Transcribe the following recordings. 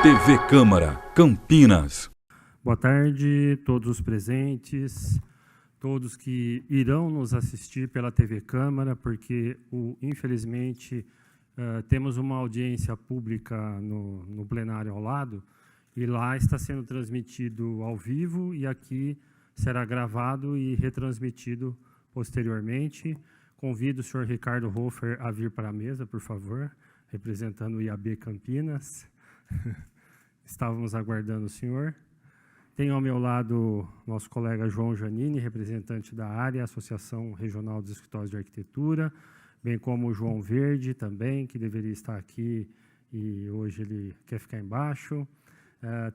TV Câmara, Campinas. Boa tarde, todos os presentes, todos que irão nos assistir pela TV Câmara, porque, infelizmente, temos uma audiência pública no plenário ao lado, e lá está sendo transmitido ao vivo, e aqui será gravado e retransmitido posteriormente. Convido o senhor Ricardo Hofer a vir para a mesa, por favor, representando o IAB Campinas. Estávamos aguardando o senhor. Tenho ao meu lado nosso colega João Janini, representante da área, Associação Regional dos Escritórios de Arquitetura, bem como o João Verde também, que deveria estar aqui e hoje ele quer ficar embaixo.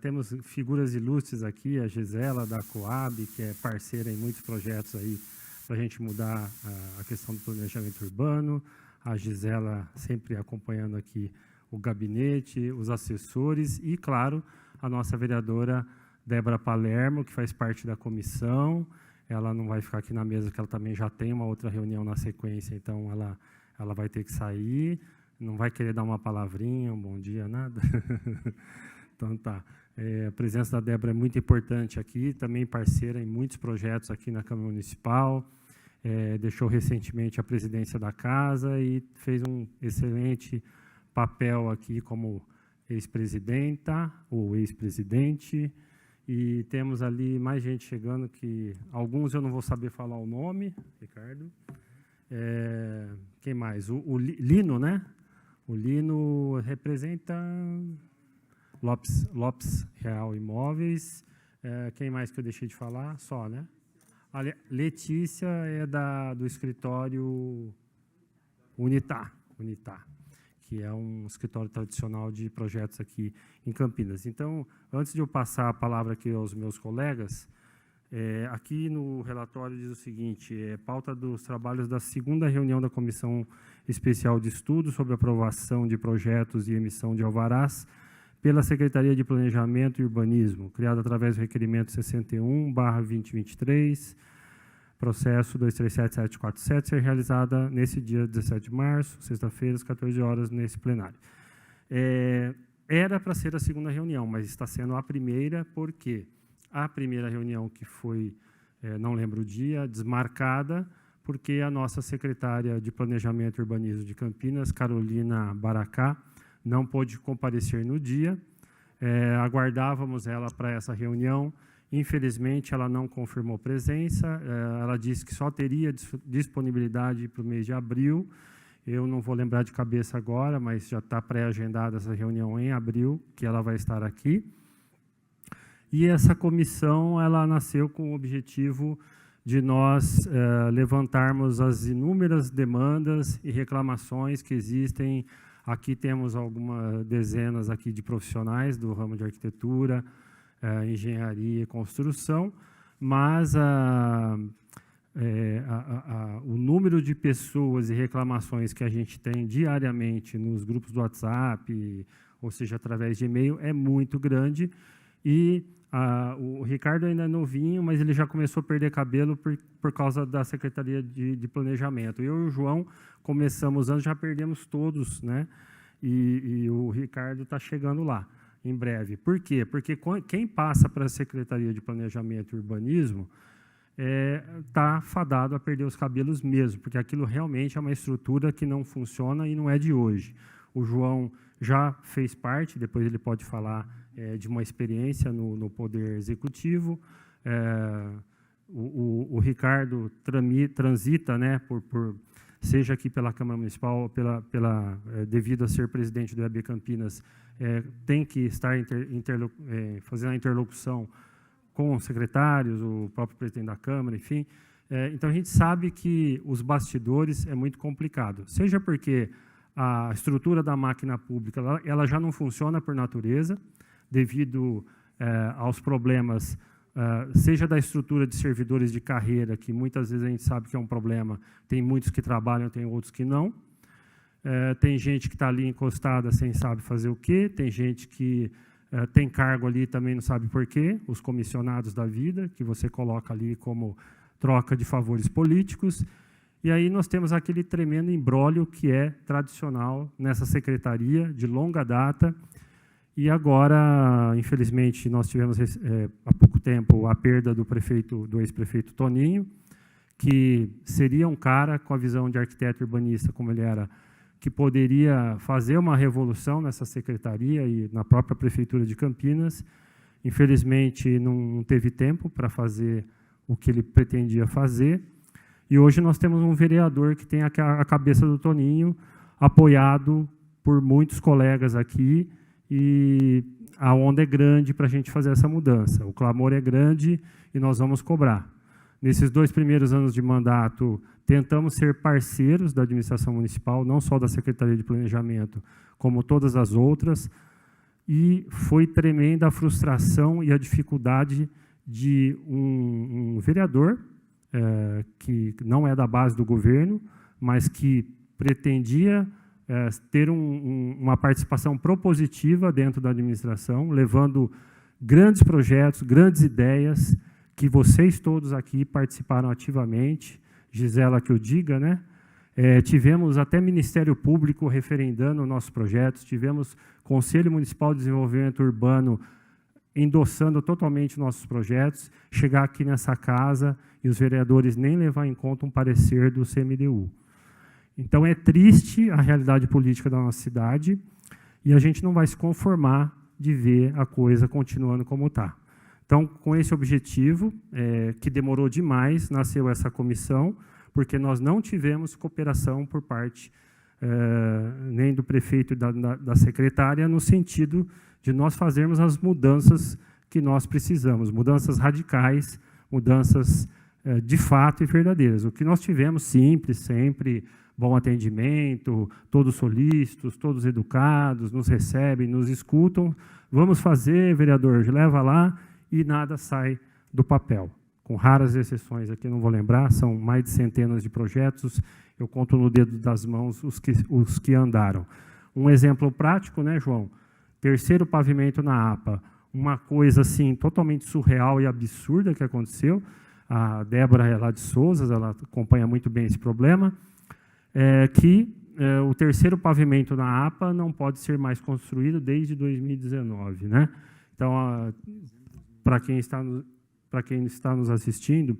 Temos figuras ilustres aqui, a Gisela da Coab, que é parceira em muitos projetos aí para a gente mudar a questão do planejamento urbano. A Gisela sempre acompanhando aqui o gabinete, os assessores e, claro, a nossa vereadora Débora Palermo, que faz parte da comissão. Ela não vai ficar aqui na mesa, porque ela também já tem uma outra reunião na sequência, então ela vai ter que sair. Não vai querer dar uma palavrinha, um bom dia, nada? Então, tá. A presença da Débora é muito importante aqui, também parceira em muitos projetos aqui na Câmara Municipal. Deixou recentemente a presidência da casa e fez um excelente papel aqui como ex-presidenta ou ex-presidente. E temos ali mais gente chegando, que alguns eu não vou saber falar o nome, Ricardo. Quem mais? O Lino, né? O Lino representa Lopes Real Imóveis. Quem mais que eu deixei de falar? Só, né? A Letícia é do escritório Unitar, que é um escritório tradicional de projetos aqui em Campinas. Então, antes de eu passar a palavra aqui aos meus colegas, aqui no relatório diz o seguinte: pauta dos trabalhos da segunda reunião da Comissão Especial de Estudo sobre aprovação de projetos e emissão de alvarás pela Secretaria de Planejamento e Urbanismo, criada através do requerimento 61/2023, processo 237747, ser realizada nesse dia 17 de março, sexta-feira, às 14 horas, nesse plenário. Era para ser a segunda reunião, mas está sendo a primeira, porque a primeira reunião que foi, não lembro o dia, desmarcada, porque a nossa secretária de Planejamento e Urbanismo de Campinas, Carolina Baracá, não pôde comparecer no dia. Aguardávamos ela para essa reunião. Infelizmente, ela não confirmou presença. Ela disse que só teria disponibilidade para o mês de abril. Eu não vou lembrar de cabeça agora, mas já está pré-agendada essa reunião em abril, que ela vai estar aqui. E essa comissão ela nasceu com o objetivo de nós levantarmos as inúmeras demandas e reclamações que existem. Aqui temos algumas dezenas aqui de profissionais do ramo de arquitetura, engenharia e construção, mas o número de pessoas e reclamações que a gente tem diariamente nos grupos do WhatsApp, ou seja, através de e-mail, é muito grande. E o Ricardo ainda é novinho, mas ele já começou a perder cabelo por causa da Secretaria de Planejamento. Eu e o João começamos antes, já perdemos todos, né? E o Ricardo está chegando lá em breve. Por quê? Porque quem passa para a Secretaria de Planejamento e Urbanismo está fadado a perder os cabelos mesmo, porque aquilo realmente é uma estrutura que não funciona e não é de hoje. O João já fez parte, depois ele pode falar de uma experiência no Poder Executivo. O Ricardo transita, né, seja aqui pela Câmara Municipal, devido a ser presidente do IAB Campinas, tem que estar fazendo a interlocução com os secretários, o próprio presidente da Câmara, enfim. Então, a gente sabe que os bastidores é muito complicado, seja porque a estrutura da máquina pública ela já não funciona por natureza, devido aos problemas, seja da estrutura de servidores de carreira, que muitas vezes a gente sabe que é um problema, tem muitos que trabalham, tem outros que não. Tem gente que está ali encostada sem saber fazer o quê, tem gente que tem cargo ali e também não sabe por quê, os comissionados da vida, que você coloca ali como troca de favores políticos. E aí nós temos aquele tremendo imbróglio que é tradicional nessa secretaria, de longa data, E agora, infelizmente, nós tivemos há pouco tempo a perda do ex-prefeito Toninho, que seria um cara com a visão de arquiteto urbanista como ele era, que poderia fazer uma revolução nessa secretaria e na própria prefeitura de Campinas. Infelizmente, não teve tempo para fazer o que ele pretendia fazer. E hoje nós temos um vereador que tem a cabeça do Toninho, apoiado por muitos colegas aqui, e a onda é grande para a gente fazer essa mudança. O clamor é grande e nós vamos cobrar. Nesses 2 primeiros anos de mandato, tentamos ser parceiros da administração municipal, não só da Secretaria de Planejamento, como todas as outras, e foi tremenda a frustração e a dificuldade de um vereador, que não é da base do governo, mas que pretendia ter uma participação propositiva dentro da administração, levando grandes projetos, grandes ideias, que vocês todos aqui participaram ativamente, Gisela que eu diga, né? Tivemos até Ministério Público referendando nossos projetos, tivemos Conselho Municipal de Desenvolvimento Urbano endossando totalmente nossos projetos, chegar aqui nessa casa e os vereadores nem levar em conta um parecer do CMDU. Então, é triste a realidade política da nossa cidade e a gente não vai se conformar de ver a coisa continuando como está. Então, com esse objetivo, que demorou demais, nasceu essa comissão, porque nós não tivemos cooperação por parte nem do prefeito e da secretária, no sentido de nós fazermos as mudanças que nós precisamos, mudanças radicais, mudanças de fato e verdadeiras. O que nós tivemos, simples, sempre, bom atendimento, todos solícitos, todos educados, nos recebem, nos escutam. Vamos fazer, vereador, leva lá, e nada sai do papel. Com raras exceções, aqui não vou lembrar, são mais de centenas de projetos, eu conto no dedo das mãos os que andaram. Um exemplo prático, né, João? 3º pavimento na APA, uma coisa assim totalmente surreal e absurda que aconteceu. A Débora é lá de Souza, ela acompanha muito bem esse problema, o 3º pavimento na APA não pode ser mais construído desde 2019, né? Então, para quem está nos assistindo,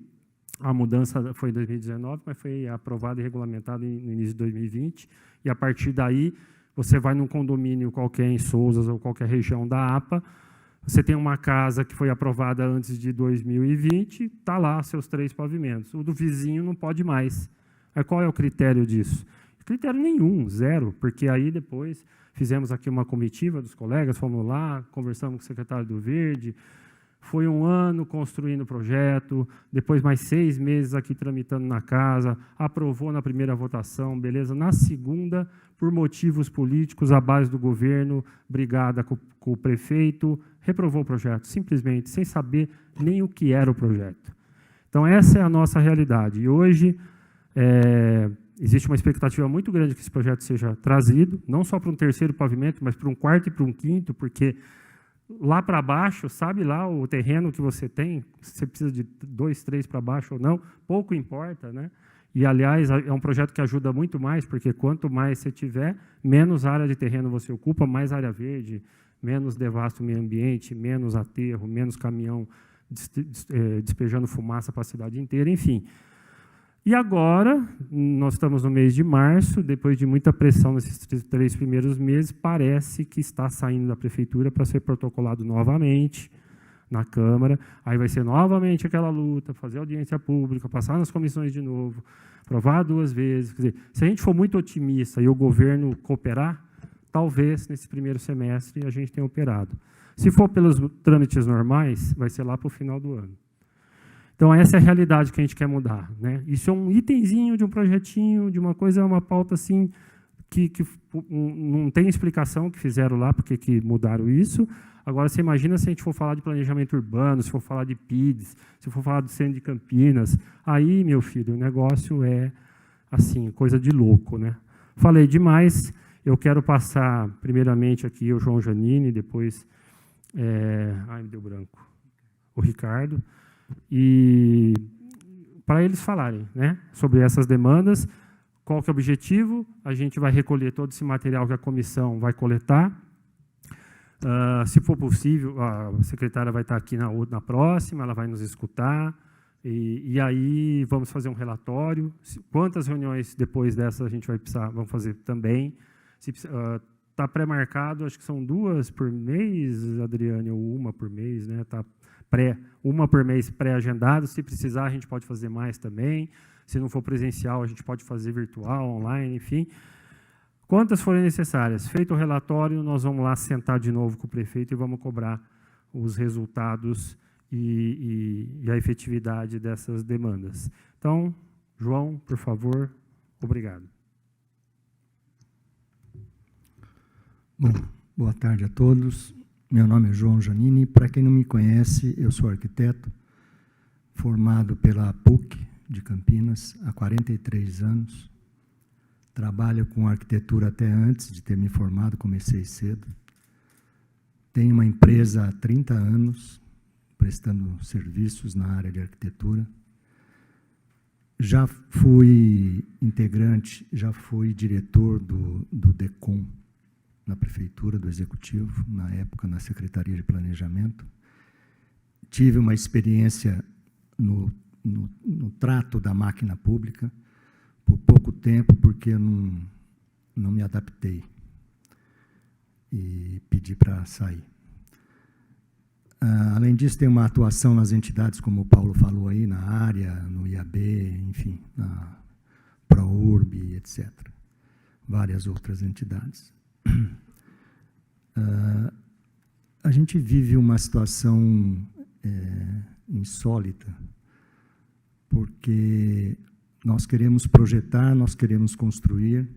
a mudança foi em 2019, mas foi aprovada e regulamentada no início de 2020, e a partir daí você vai num condomínio qualquer em Souzas ou qualquer região da APA, você tem uma casa que foi aprovada antes de 2020, está lá seus 3 pavimentos. O do vizinho não pode mais. Qual é o critério disso? Critério nenhum, 0, porque aí depois fizemos aqui uma comitiva dos colegas, fomos lá, conversamos com o secretário do Verde, foi 1 ano construindo o projeto, depois mais 6 meses aqui tramitando na casa, aprovou na primeira votação, beleza? Na segunda, por motivos políticos, a base do governo, brigada com o prefeito, reprovou o projeto, simplesmente, sem saber nem o que era o projeto. Então, essa é a nossa realidade. E hoje, existe uma expectativa muito grande que esse projeto seja trazido, não só para um 3º pavimento, mas para um 4º e para um 5º, porque lá para baixo, sabe lá o terreno que você tem, se você precisa de 2, 3 para baixo ou não, pouco importa, né? E, aliás, é um projeto que ajuda muito mais, porque quanto mais você tiver, menos área de terreno você ocupa, mais área verde, menos devasta o meio ambiente, menos aterro, menos caminhão despejando fumaça para a cidade inteira, enfim. E agora, nós estamos no mês de março, depois de muita pressão nesses 3 primeiros meses, parece que está saindo da prefeitura para ser protocolado novamente na Câmara, aí vai ser novamente aquela luta, fazer audiência pública, passar nas comissões de novo, aprovar 2 vezes. Quer dizer, se a gente for muito otimista e o governo cooperar, talvez nesse primeiro semestre a gente tenha operado. Se for pelos trâmites normais, vai ser lá para o final do ano. Então, essa é a realidade que a gente quer mudar, né? Isso é um itemzinho de um projetinho, de uma coisa, uma pauta assim, que não tem explicação que fizeram lá, porque que mudaram isso. Agora, você imagina se a gente for falar de planejamento urbano, se for falar de PIDs, se for falar do centro de Campinas, aí, meu filho, o negócio é, assim, coisa de louco, né? Falei demais, eu quero passar, primeiramente, aqui o João Janine, depois, ai, me deu branco, o Ricardo, e para eles falarem, né, sobre essas demandas, qual que é o objetivo, a gente vai recolher todo esse material que a comissão vai coletar, Se for possível, a secretária vai estar aqui na próxima, ela vai nos escutar, e aí vamos fazer um relatório. Quantas reuniões depois dessa a gente vai precisar, vamos fazer também. Está pré-marcado, acho que são 2 por mês, Adriane, ou 1 por mês, né? Está uma por mês pré-agendado. Se precisar, a gente pode fazer mais também. Se não for presencial, a gente pode fazer virtual, online, enfim. Quantas forem necessárias. Feito o relatório, nós vamos lá sentar de novo com o prefeito e vamos cobrar os resultados e a efetividade dessas demandas. Então, João, por favor, obrigado. Bom, boa tarde a todos. Meu nome é João Janini. Para quem não me conhece, eu sou arquiteto, formado pela PUC de Campinas há 43 anos. Trabalho com arquitetura até antes de ter me formado, comecei cedo. Tenho uma empresa há 30 anos, prestando serviços na área de arquitetura. Já fui integrante, já fui diretor do DECOM, na prefeitura, do executivo, na época na Secretaria de Planejamento. Tive uma experiência no trato da máquina pública, por pouco tempo, porque eu não me adaptei e pedi para sair. Além disso, tem uma atuação nas entidades, como o Paulo falou aí, na área, no IAB, enfim, na ProURB, etc. Várias outras entidades. A gente vive uma situação insólita, porque nós queremos projetar, nós queremos construir,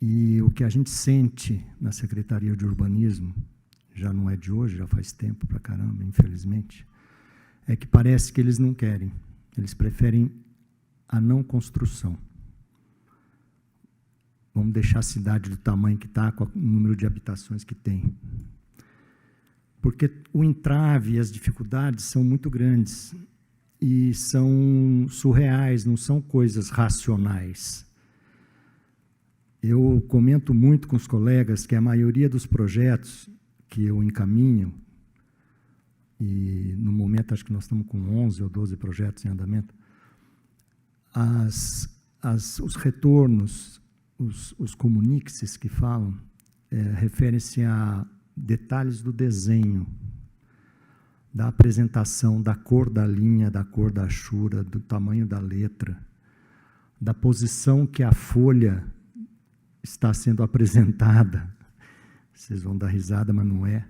e o que a gente sente na Secretaria de Urbanismo, já não é de hoje, já faz tempo pra caramba, infelizmente, é que parece que eles não querem, eles preferem a não construção. Vamos deixar a cidade do tamanho que está, com o número de habitações que tem. Porque o entrave e as dificuldades são muito grandes e são surreais, não são coisas racionais. Eu comento muito com os colegas que a maioria dos projetos que eu encaminho, e no momento acho que nós estamos com 11 ou 12 projetos em andamento, os retornos, os comuniques que falam, referem-se a detalhes do desenho, da apresentação, da cor da linha, da cor da achura, do tamanho da letra, da posição que a folha está sendo apresentada. Vocês vão dar risada, mas não é.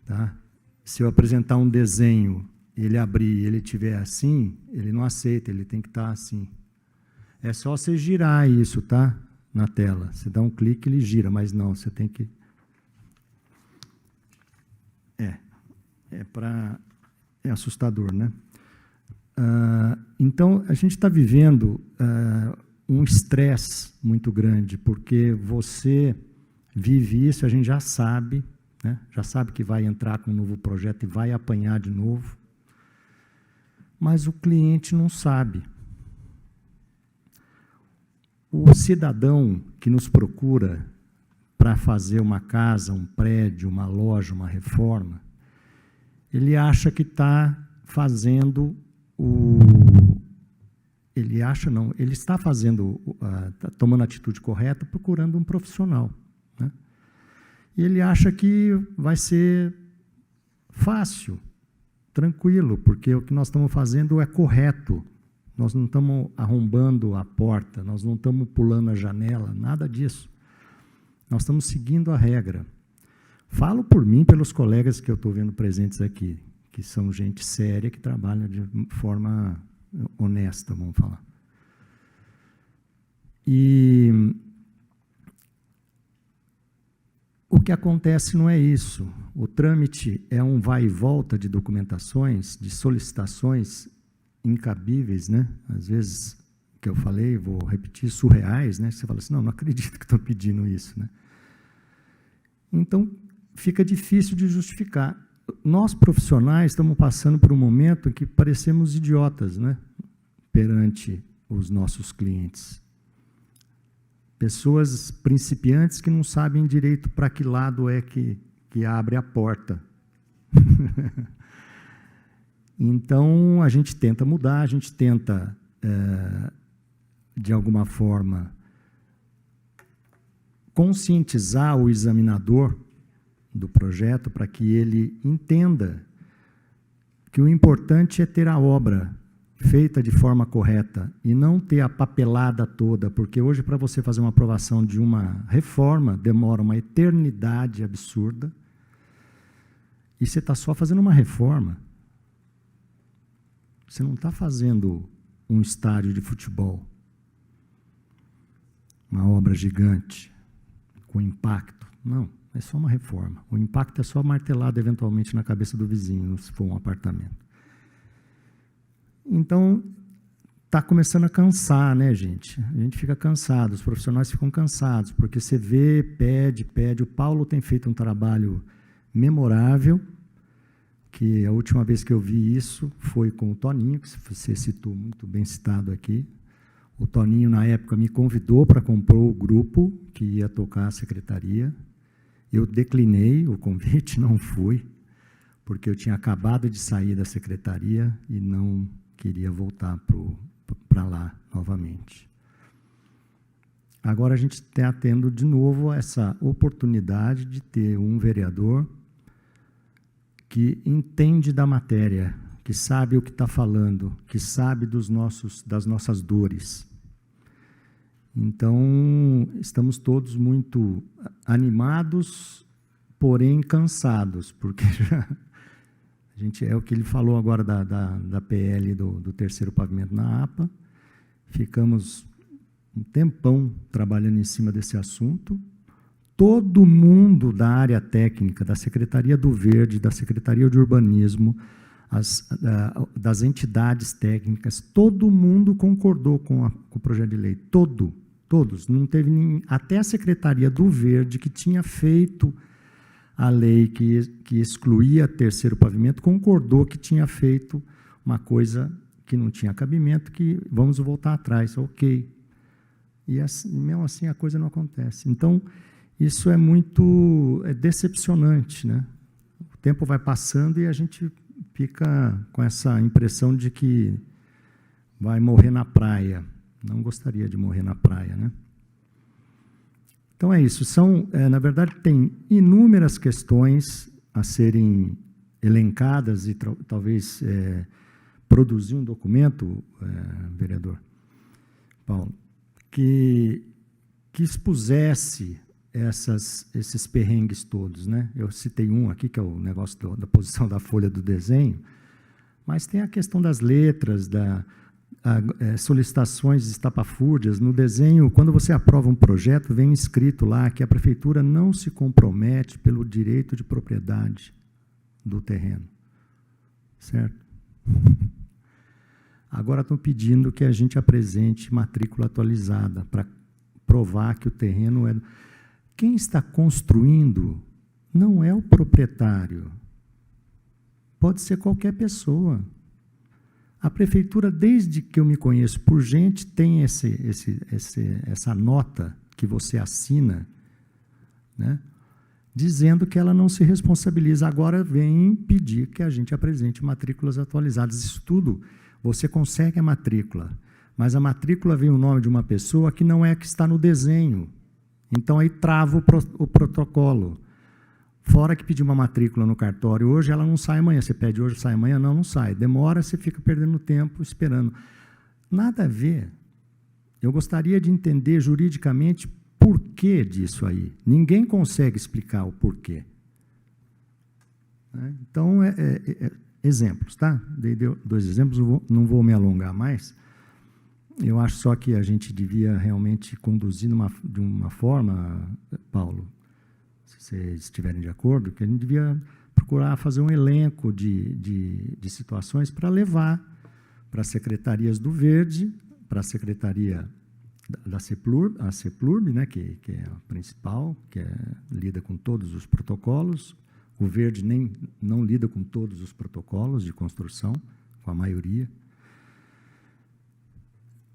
Tá? Se eu apresentar um desenho, ele abrir e ele estiver assim, ele não aceita, ele tem que estar assim. É só você girar isso, tá? Na tela. Você dá um clique, ele gira, mas não, você tem que... É assustador, né? Então, a gente está vivendo um estresse muito grande, porque você vive isso, a gente já sabe, né? Já sabe que vai entrar com um novo projeto e vai apanhar de novo, mas o cliente não sabe. O cidadão que nos procura para fazer uma casa, um prédio, uma loja, uma reforma, ele acha que está fazendo ele acha não, ele está fazendo, está tomando a atitude correta, procurando um profissional, né? E ele acha que vai ser fácil, tranquilo, porque o que nós estamos fazendo é correto. Nós não estamos arrombando a porta, nós não estamos pulando a janela, nada disso. Nós estamos seguindo a regra. Falo por mim, pelos colegas que eu estou vendo presentes aqui, que são gente séria, que trabalha de forma honesta, vamos falar. E o que acontece não é isso. O trâmite é um vai e volta de documentações, de solicitações incabíveis, né? Às vezes, que eu falei, vou repetir, surreais, né? Você fala assim, não acredito que estou pedindo isso, né? Então, fica difícil de justificar. Nós, profissionais, estamos passando por um momento em que parecemos idiotas, né? Perante os nossos clientes. pessoas principiantes que não sabem direito para que lado é que abre a porta. Então, a gente tenta mudar, a gente tenta, de alguma forma, conscientizar o examinador do projeto para que ele entenda que o importante é ter a obra feita de forma correta e não ter a papelada toda, porque hoje, para você fazer uma aprovação de uma reforma, demora uma eternidade absurda, e você está só fazendo uma reforma. Você não está fazendo um estádio de futebol, uma obra gigante, com impacto. Não, é só uma reforma. O impacto é só martelado, eventualmente, na cabeça do vizinho, se for um apartamento. Então, está começando a cansar, né, gente? A gente fica cansado, os profissionais ficam cansados, porque você vê, pede. O Paulo tem feito um trabalho memorável, que a última vez que eu vi isso foi com o Toninho, que você citou, muito bem citado aqui. O Toninho, na época, me convidou para compor o grupo que ia tocar a secretaria. Eu declinei o convite, não fui, porque eu tinha acabado de sair da secretaria e não queria voltar para lá novamente. Agora a gente está tendo de novo essa oportunidade de ter um vereador que entende da matéria, que sabe o que está falando, que sabe das nossas dores. Então, estamos todos muito animados, porém cansados, porque já, a gente, é o que ele falou agora da PL do terceiro pavimento na APA, ficamos um tempão trabalhando em cima desse assunto. Todo mundo da área técnica, da Secretaria do Verde, da Secretaria de Urbanismo, das entidades técnicas, todo mundo concordou com o projeto de lei. Todos. Não teve nem, até a Secretaria do Verde, que tinha feito a lei que excluía terceiro pavimento, concordou que tinha feito uma coisa que não tinha cabimento, que vamos voltar atrás, ok. E assim, mesmo assim a coisa não acontece. Então, isso é muito decepcionante, né? O tempo vai passando e a gente fica com essa impressão de que vai morrer na praia. Não gostaria de morrer na praia, né? Então é isso. Na verdade, tem inúmeras questões a serem elencadas e talvez produzir um documento, vereador Paulo, que expusesse esses perrengues todos, né? Eu citei um aqui, que é o negócio da posição da folha do desenho, mas tem a questão das letras, solicitações estapafúrdias. No desenho, quando você aprova um projeto, vem escrito lá que a prefeitura não se compromete pelo direito de propriedade do terreno. Certo? Agora estão pedindo que a gente apresente matrícula atualizada para provar que o terreno é... Quem está construindo não é o proprietário. Pode ser qualquer pessoa. A prefeitura, desde que eu me conheço por gente, tem essa nota que você assina, né, dizendo que ela não se responsabiliza. Agora vem pedir que a gente apresente matrículas atualizadas. Isso tudo, você consegue a matrícula, mas a matrícula vem o nome de uma pessoa que não é a que está no desenho. Então, aí trava o protocolo. Fora que pedir uma matrícula no cartório hoje, ela não sai amanhã. Você pede hoje, sai amanhã? Não sai. Demora, você fica perdendo tempo esperando. Nada a ver. Eu gostaria de entender juridicamente por que disso aí. Ninguém consegue explicar o porquê. Então, exemplos, tá? Dei 2 exemplos, não vou me alongar mais. Eu acho só que a gente devia realmente conduzir de uma forma, Paulo, se vocês estiverem de acordo, que a gente devia procurar fazer um elenco de situações para levar para as secretarias do Verde, para a secretaria da CEPLURB, a CEPLURB, né, que é a principal, que lida com todos os protocolos. O Verde não lida com todos os protocolos de construção, com a maioria,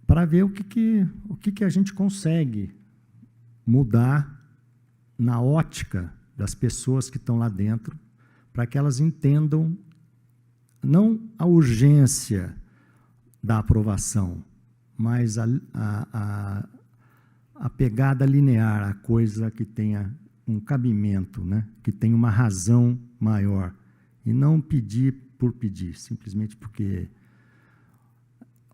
para ver o que a gente consegue mudar na ótica das pessoas que estão lá dentro, para que elas entendam não a urgência da aprovação, mas a pegada linear, a coisa que tenha um cabimento, né? Que tenha uma razão maior, e não pedir por pedir, simplesmente porque,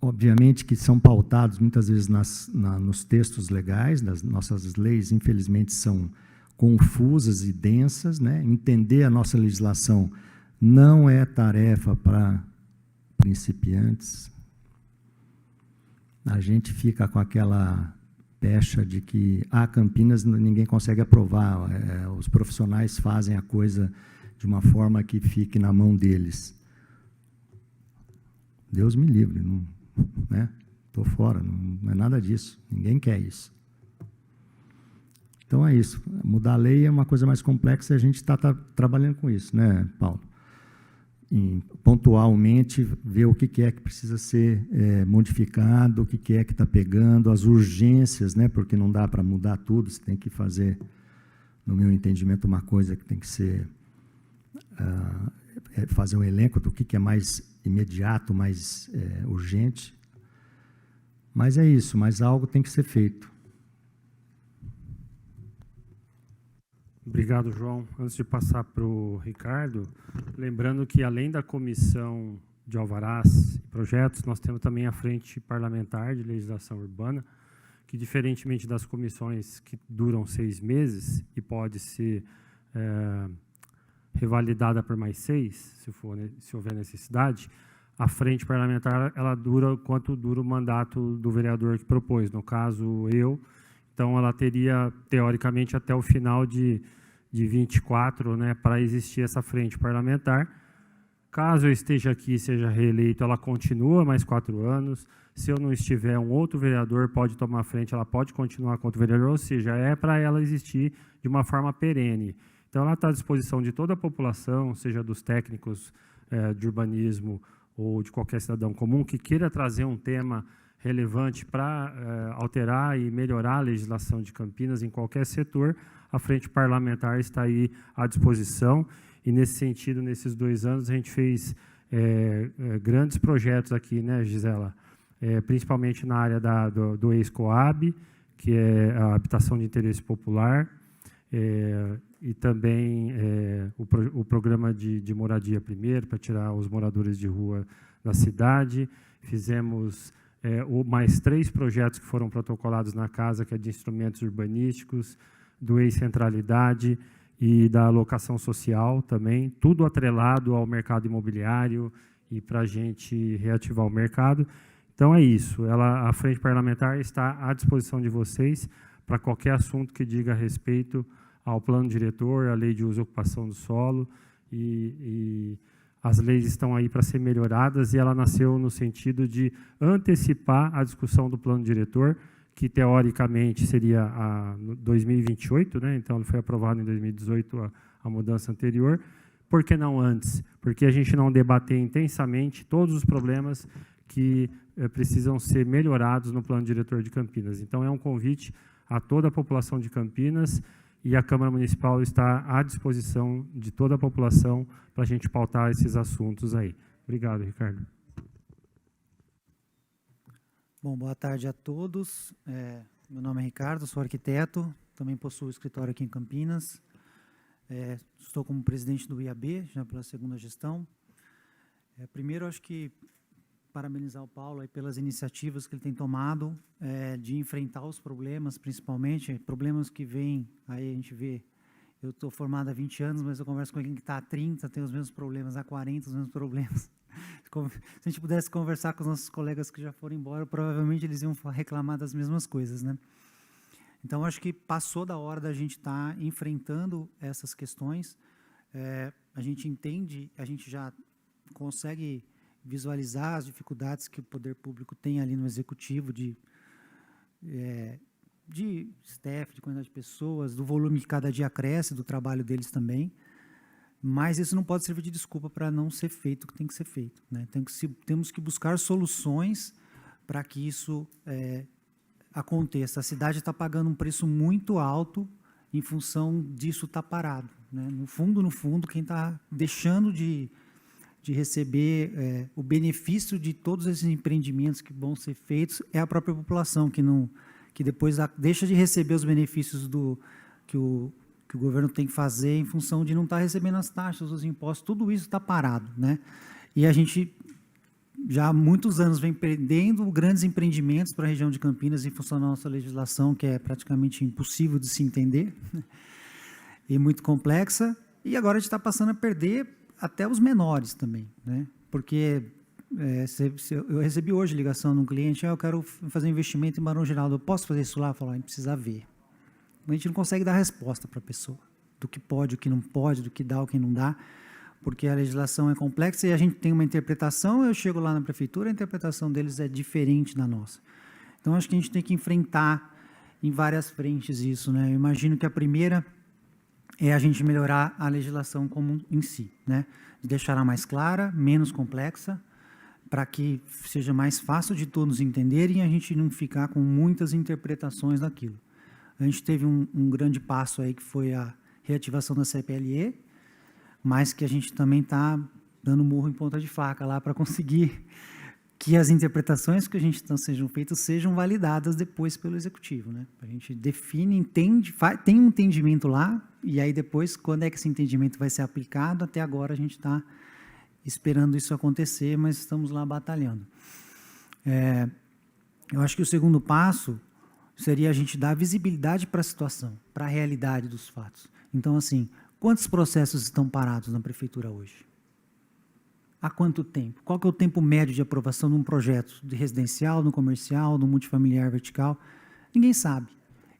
obviamente, que são pautados muitas vezes nos textos legais, das nossas leis, infelizmente, são confusas e densas, né? Entender a nossa legislação não é tarefa para principiantes. A gente fica com aquela pecha de que Campinas ninguém consegue aprovar, os profissionais fazem a coisa de uma forma que fique na mão deles. Deus me livre, não, né? Estou fora, não é nada disso, ninguém quer isso. Então é isso, mudar a lei é uma coisa mais complexa e a gente está trabalhando com isso, né, Paulo? Pontualmente, ver o que é que precisa ser modificado, o que é que está pegando, as urgências, né, porque não dá para mudar tudo, você tem que fazer, no meu entendimento, uma coisa que tem que ser, fazer um elenco do que é mais imediato, mais urgente. Mas é isso, mas algo tem que ser feito. Obrigado, João. Antes de passar para o Ricardo, lembrando que, além da comissão de alvarás e projetos, nós temos também a Frente Parlamentar de Legislação Urbana, que, diferentemente das comissões que duram 6 meses e pode ser revalidada por mais 6, se houver necessidade, a Frente Parlamentar ela dura quanto dura o mandato do vereador que propôs. No caso, eu. Então, ela teria, teoricamente, até o final de 24, né, para existir essa frente parlamentar. Caso eu esteja aqui e seja reeleito, ela continua mais 4 anos. Se eu não estiver, um outro vereador pode tomar a frente, ela pode continuar com outro vereador, ou seja, é para ela existir de uma forma perene. Então, ela está à disposição de toda a população, seja dos técnicos de urbanismo ou de qualquer cidadão comum que queira trazer um tema relevante para alterar e melhorar a legislação de Campinas em qualquer setor, a Frente Parlamentar está aí à disposição. E, nesse sentido, nesses 2 anos, a gente fez grandes projetos aqui, né, Gisela? Principalmente na área do ex-Coab, que é a habitação de interesse popular, e também o programa de moradia primeiro, para tirar os moradores de rua da cidade. Fizemos mais 3 projetos que foram protocolados na casa, que é de instrumentos urbanísticos, do ex-centralidade e da alocação social também, tudo atrelado ao mercado imobiliário e para a gente reativar o mercado. Então, é isso. A Frente Parlamentar está à disposição de vocês para qualquer assunto que diga respeito ao plano diretor, à lei de uso e ocupação do solo, e as leis estão aí para ser melhoradas, e ela nasceu no sentido de antecipar a discussão do plano diretor, que teoricamente seria a 2028, né? Então ele foi aprovado em 2018 a mudança anterior. Por que não antes? Porque a gente não debater intensamente todos os problemas que precisam ser melhorados no plano diretor de Campinas. Então é um convite a toda a população de Campinas, e a Câmara Municipal está à disposição de toda a população para a gente pautar esses assuntos aí. Obrigado, Ricardo. Bom, boa tarde a todos. Meu nome é Ricardo, sou arquiteto, também possuo escritório aqui em Campinas. Estou como presidente do IAB, já pela 2ª gestão. Primeiro, acho que parabenizar o Paulo aí pelas iniciativas que ele tem tomado, de enfrentar os problemas, principalmente, problemas que vêm, aí a gente vê, eu estou formado há 20 anos, mas eu converso com alguém que está há 30, tem os mesmos problemas, há 40, os mesmos problemas. Se a gente pudesse conversar com os nossos colegas que já foram embora, provavelmente eles iam reclamar das mesmas coisas, né? Então, acho que passou da hora da gente estar enfrentando essas questões. A gente entende, a gente já consegue visualizar as dificuldades que o poder público tem ali no executivo de staff, de quantidade de pessoas, do volume que cada dia cresce, do trabalho deles também, mas isso não pode servir de desculpa para não ser feito o que tem que ser feito, né? Temos que buscar soluções para que isso aconteça. A cidade está pagando um preço muito alto em função disso estar parado, né? No fundo, quem está deixando de receber o benefício de todos esses empreendimentos que vão ser feitos é a própria população, que depois deixa de receber os benefícios que o governo tem que fazer em função de não estar recebendo as taxas, os impostos, tudo isso está parado, né? E a gente já há muitos anos vem perdendo grandes empreendimentos para a região de Campinas em função da nossa legislação, que é praticamente impossível de se entender, né? E muito complexa, e agora a gente está passando a perder até os menores também, né? Porque eu recebi hoje ligação de um cliente, eu quero fazer um investimento em Barão Geraldo, eu posso fazer isso lá? Eu falo, a gente precisa ver. A gente não consegue dar resposta para a pessoa, do que pode, o que não pode, do que dá, o que não dá, porque a legislação é complexa e a gente tem uma interpretação, eu chego lá na prefeitura, a interpretação deles é diferente da nossa. Então, acho que a gente tem que enfrentar em várias frentes isso, né? Eu imagino que a primeira é a gente melhorar a legislação como em si, né? Deixá-la mais clara, menos complexa, para que seja mais fácil de todos entenderem e a gente não ficar com muitas interpretações daquilo. A gente teve um grande passo aí, que foi a reativação da CPLE, mas que a gente também está dando murro em ponta de faca lá para conseguir que as interpretações que a gente sejam feitas sejam validadas depois pelo Executivo, né? A gente define, entende, tem um entendimento lá, e aí depois, quando é que esse entendimento vai ser aplicado, até agora a gente está esperando isso acontecer, mas estamos lá batalhando. Eu acho que o segundo passo seria a gente dar visibilidade para a situação, para a realidade dos fatos. Então, assim, quantos processos estão parados na prefeitura hoje? Há quanto tempo? Qual que é o tempo médio de aprovação de um projeto de residencial, no comercial, no multifamiliar vertical? Ninguém sabe.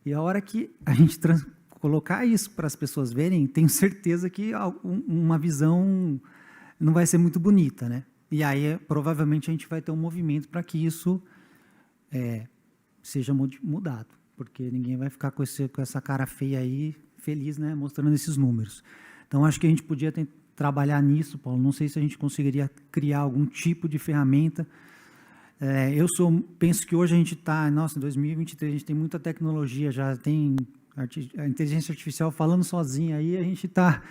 E a hora que a gente colocar isso para as pessoas verem, tenho certeza que uma visão não vai ser muito bonita, né? E aí, provavelmente, a gente vai ter um movimento para que isso seja mudado, porque ninguém vai ficar com essa cara feia aí, feliz, né, mostrando esses números. Então, acho que a gente podia trabalhar nisso, Paulo. Não sei se a gente conseguiria criar algum tipo de ferramenta. Penso que hoje a gente está, em 2023, a gente tem muita tecnologia, já tem a inteligência artificial falando sozinha aí, a gente está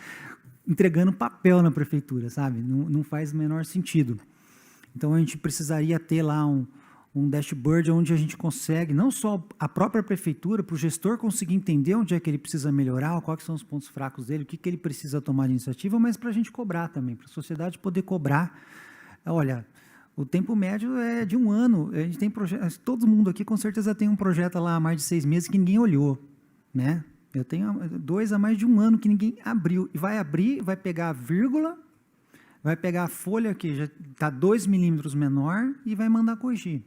entregando papel na prefeitura, sabe? Não faz o menor sentido. Então, a gente precisaria ter lá um dashboard onde a gente consegue, não só a própria prefeitura, para o gestor conseguir entender onde é que ele precisa melhorar, quais são os pontos fracos dele, o que ele precisa tomar de iniciativa, mas para a gente cobrar também, para a sociedade poder cobrar. Olha, o tempo médio é de 1 ano, a gente tem projetos, todo mundo aqui com certeza tem um projeto lá há mais de 6 meses que ninguém olhou, né? Eu tenho 2 há mais de 1 ano que ninguém abriu, e vai abrir, vai pegar a vírgula, vai pegar a folha que já está 2 milímetros menor e vai mandar corrigir.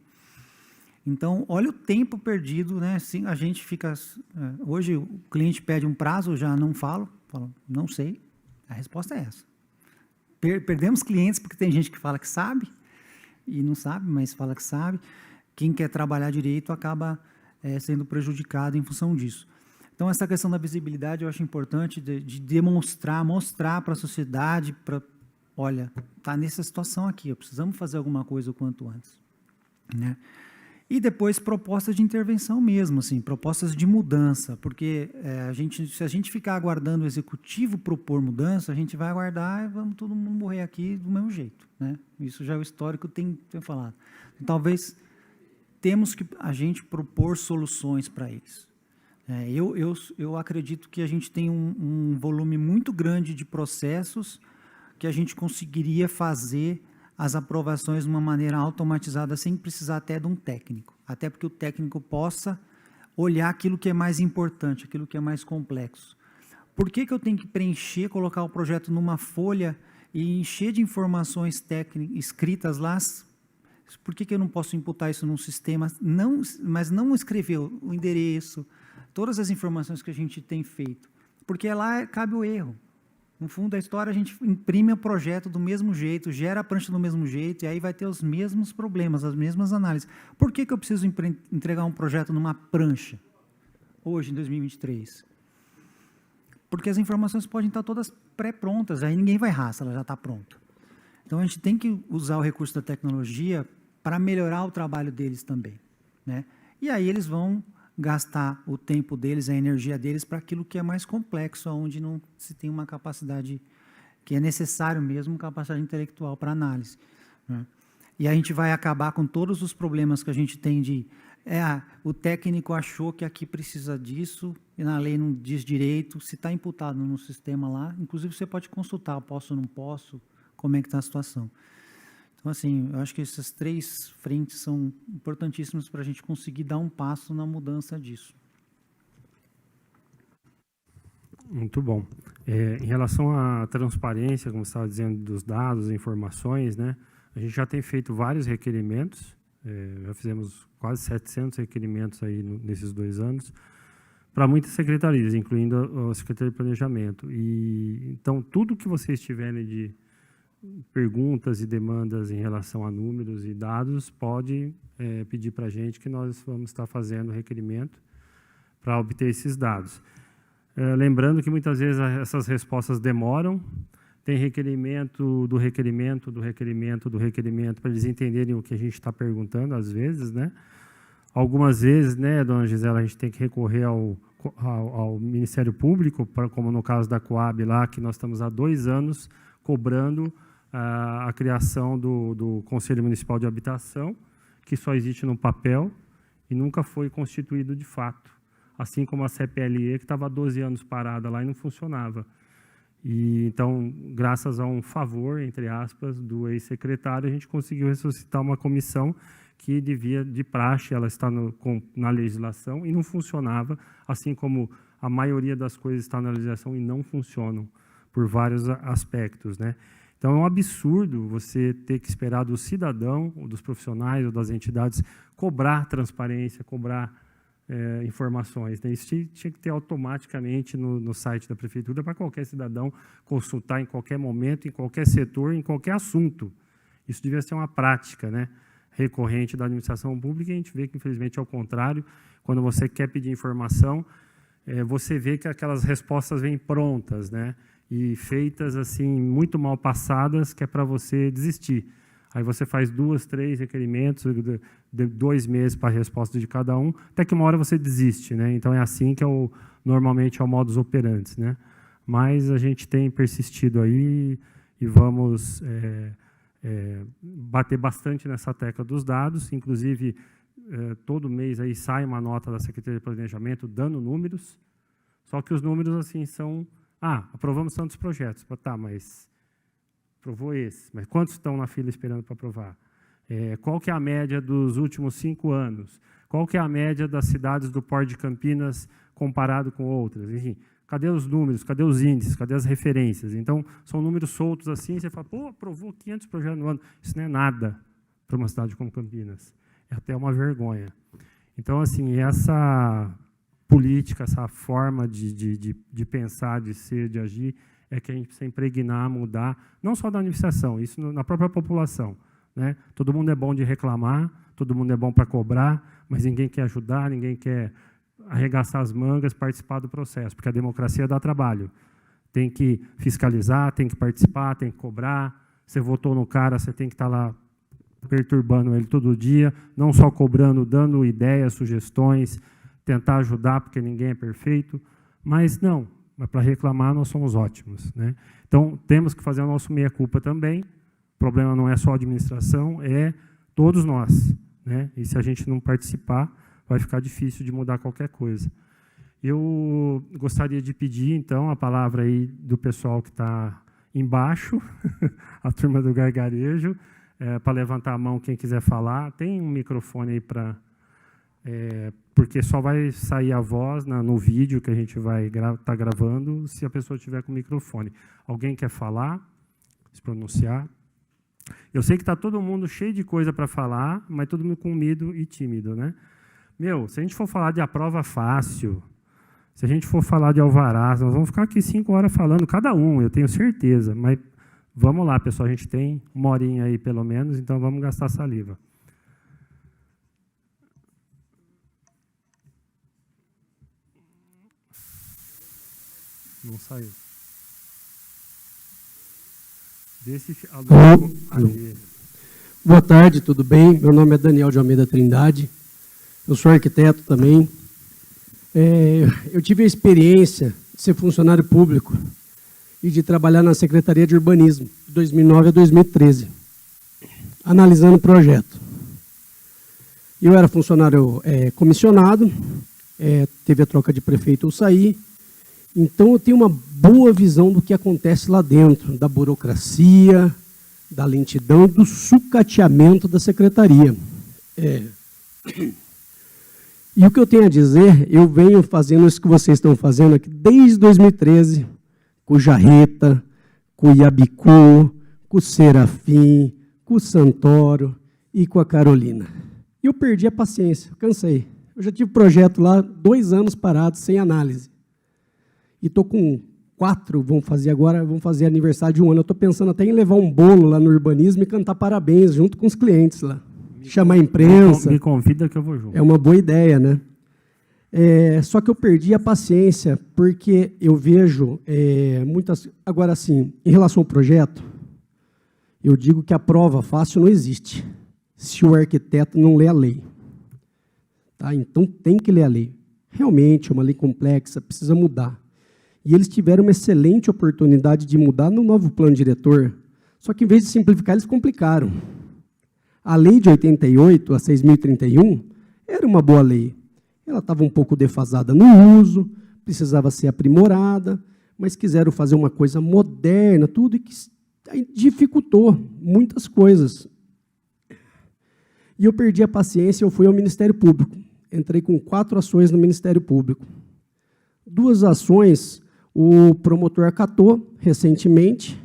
Então, olha o tempo perdido, né? Assim, a gente fica... Hoje, o cliente pede um prazo, eu já não falo, não sei. A resposta é essa. Perdemos clientes porque tem gente que fala que sabe, e não sabe, mas fala que sabe. Quem quer trabalhar direito acaba sendo prejudicado em função disso. Então, essa questão da visibilidade eu acho importante de demonstrar, mostrar para a sociedade, olha, está nessa situação aqui, precisamos fazer alguma coisa o quanto antes, né? E depois propostas de intervenção mesmo, assim, propostas de mudança, porque se a gente ficar aguardando o executivo propor mudança, a gente vai aguardar e vamos todo mundo morrer aqui do mesmo jeito, né? Isso já é o histórico, tem falado. Talvez temos que a gente propor soluções para eles. Eu acredito que a gente tem um volume muito grande de processos que a gente conseguiria fazer as aprovações de uma maneira automatizada, sem precisar até de um técnico. Até porque o técnico possa olhar aquilo que é mais importante, aquilo que é mais complexo. Por que eu tenho que preencher, colocar o projeto numa folha e encher de informações técnicas escritas lá? Por que eu não posso imputar isso num sistema, mas não escrever o endereço, todas as informações que a gente tem feito? Porque lá cabe o erro. No fundo da história, a gente imprime o projeto do mesmo jeito, gera a prancha do mesmo jeito, e aí vai ter os mesmos problemas, as mesmas análises. Por que eu preciso entregar um projeto numa prancha, hoje, em 2023? Porque as informações podem estar todas pré-prontas, aí ninguém vai errar se ela já está pronta. Então, a gente tem que usar o recurso da tecnologia para melhorar o trabalho deles também, né? e aí eles vão gastar o tempo deles, a energia deles, para aquilo que é mais complexo, onde não se tem uma capacidade, que é necessário mesmo, capacidade intelectual para análise, né? E a gente vai acabar com todos os problemas que a gente tem de o técnico achou que aqui precisa disso, e na lei não diz direito, se está imputado no sistema lá, inclusive você pode consultar, posso ou não posso, como é que está a situação. Então, assim, eu acho que essas 3 frentes são importantíssimas para a gente conseguir dar um passo na mudança disso. Muito bom. Em relação à transparência, como você estava dizendo, dos dados, informações, né, a gente já tem feito vários requerimentos, já fizemos quase 700 requerimentos aí nesses 2 anos, para muitas secretarias, incluindo a Secretaria de Planejamento. Então, tudo que vocês tiverem de perguntas e demandas em relação a números e dados, pode pedir para a gente que nós vamos estar fazendo requerimento para obter esses dados. Lembrando que muitas vezes essas respostas demoram, tem requerimento do requerimento, do requerimento, do requerimento, para eles entenderem o que a gente está perguntando, às vezes, né? Algumas vezes, né, dona Gisela, a gente tem que recorrer ao Ministério Público, como no caso da Coab lá, que nós estamos há 2 anos cobrando a criação do Conselho Municipal de Habitação, que só existe no papel e nunca foi constituído de fato. Assim como a CPLE, que estava há 12 anos parada lá e não funcionava. Então, graças a um favor, entre aspas, do ex-secretário, a gente conseguiu ressuscitar uma comissão que devia, de praxe, ela está na legislação e não funcionava, assim como a maioria das coisas está na legislação e não funcionam, por vários aspectos, né? Então, é um absurdo você ter que esperar do cidadão, ou dos profissionais, ou das entidades, cobrar transparência, cobrar informações, né? Isso tinha que ter automaticamente no site da Prefeitura para qualquer cidadão consultar em qualquer momento, em qualquer setor, em qualquer assunto. Isso devia ser uma prática, né, recorrente da administração pública, e a gente vê que, infelizmente, é o contrário. Quando você quer pedir informação, você vê que aquelas respostas vêm prontas, né, e feitas assim, muito mal passadas, que é para você desistir. Aí você faz 2, 3 requerimentos, 2 meses para a resposta de cada um, até que uma hora você desiste, né? Então, é assim que normalmente é o modus operandi, né? Mas a gente tem persistido aí e vamos bater bastante nessa tecla dos dados. Inclusive, todo mês aí sai uma nota da Secretaria de Planejamento dando números, só que os números assim são... aprovamos tantos projetos. Tá, mas... aprovou esse, mas quantos estão na fila esperando para aprovar? Qual que é a média dos últimos 5 anos? Qual que é a média das cidades do Porto de Campinas comparado com outras? Enfim, cadê os números, cadê os índices, cadê as referências? Então, são números soltos assim, você fala, pô, aprovou 500 projetos no ano. Isso não é nada para uma cidade como Campinas. É até uma vergonha. Então, assim, essa política, essa forma de pensar, de ser, de agir, é que a gente precisa impregnar, mudar, não só da administração, isso na própria população, né? Todo mundo é bom de reclamar, todo mundo é bom para cobrar, mas ninguém quer ajudar, ninguém quer arregaçar as mangas, participar do processo, porque a democracia dá trabalho. Tem que fiscalizar, tem que participar, tem que cobrar. Você votou no cara, você tem que estar lá perturbando ele todo dia, não só cobrando, dando ideias, sugestões, tentar ajudar, porque ninguém é perfeito, mas não. Mas para reclamar nós somos ótimos, né? Então, temos que fazer o nosso meia-culpa também. O problema não é só a administração, é todos nós, né? E se a gente não participar, vai ficar difícil de mudar qualquer coisa. Eu gostaria de pedir, então, a palavra aí do pessoal que está embaixo, a turma do gargarejo, para levantar a mão quem quiser falar. Tem um microfone aí para... porque só vai sair a voz no vídeo que a gente vai estar gravando se a pessoa estiver com o microfone. Alguém quer falar, se pronunciar? Eu sei que está todo mundo cheio de coisa para falar, mas todo mundo com medo e tímido, né? Se a gente for falar de a prova fácil, se a gente for falar de alvarás, nós vamos ficar aqui 5 horas falando, cada um, eu tenho certeza. Mas vamos lá, pessoal, a gente tem 1 horinha aí, pelo menos, então vamos gastar saliva. Não saiu. Boa tarde, tudo bem? Meu nome é Daniel de Almeida Trindade. Eu sou arquiteto também. Eu tive a experiência de ser funcionário público e de trabalhar na Secretaria de Urbanismo, de 2009 a 2013, analisando o projeto. Eu era funcionário comissionado, teve a troca de prefeito, eu saí, então eu tenho uma boa visão do que acontece lá dentro, da burocracia, da lentidão, do sucateamento da secretaria. E o que eu tenho a dizer, eu venho fazendo isso que vocês estão fazendo aqui desde 2013, com o Jarreta, com o Iabicu, com o Serafim, com o Santoro e com a Carolina. E eu perdi a paciência, cansei. Eu já tive projeto lá 2 anos parado, sem análise. E estou com 4, vamos fazer aniversário de 1 ano. Eu estou pensando até em levar um bolo lá no urbanismo e cantar parabéns junto com os clientes lá. Chamar a imprensa. Me convida que eu vou junto. É uma boa ideia, né? Só que eu perdi a paciência, porque eu vejo muitas... Agora, sim, em relação ao projeto, eu digo que a prova fácil não existe, se o arquiteto não lê a lei. Tá? Então, tem que ler a lei. Realmente, é uma lei complexa, precisa mudar. E eles tiveram uma excelente oportunidade de mudar no novo plano diretor, só que, em vez de simplificar, eles complicaram. A lei de 88, a 6.031, era uma boa lei. Ela estava um pouco defasada no uso, precisava ser aprimorada, mas quiseram fazer uma coisa moderna, tudo, e que dificultou muitas coisas. E eu perdi a paciência, eu fui ao Ministério Público. Entrei com 4 ações no Ministério Público. 2 ações o promotor acatou recentemente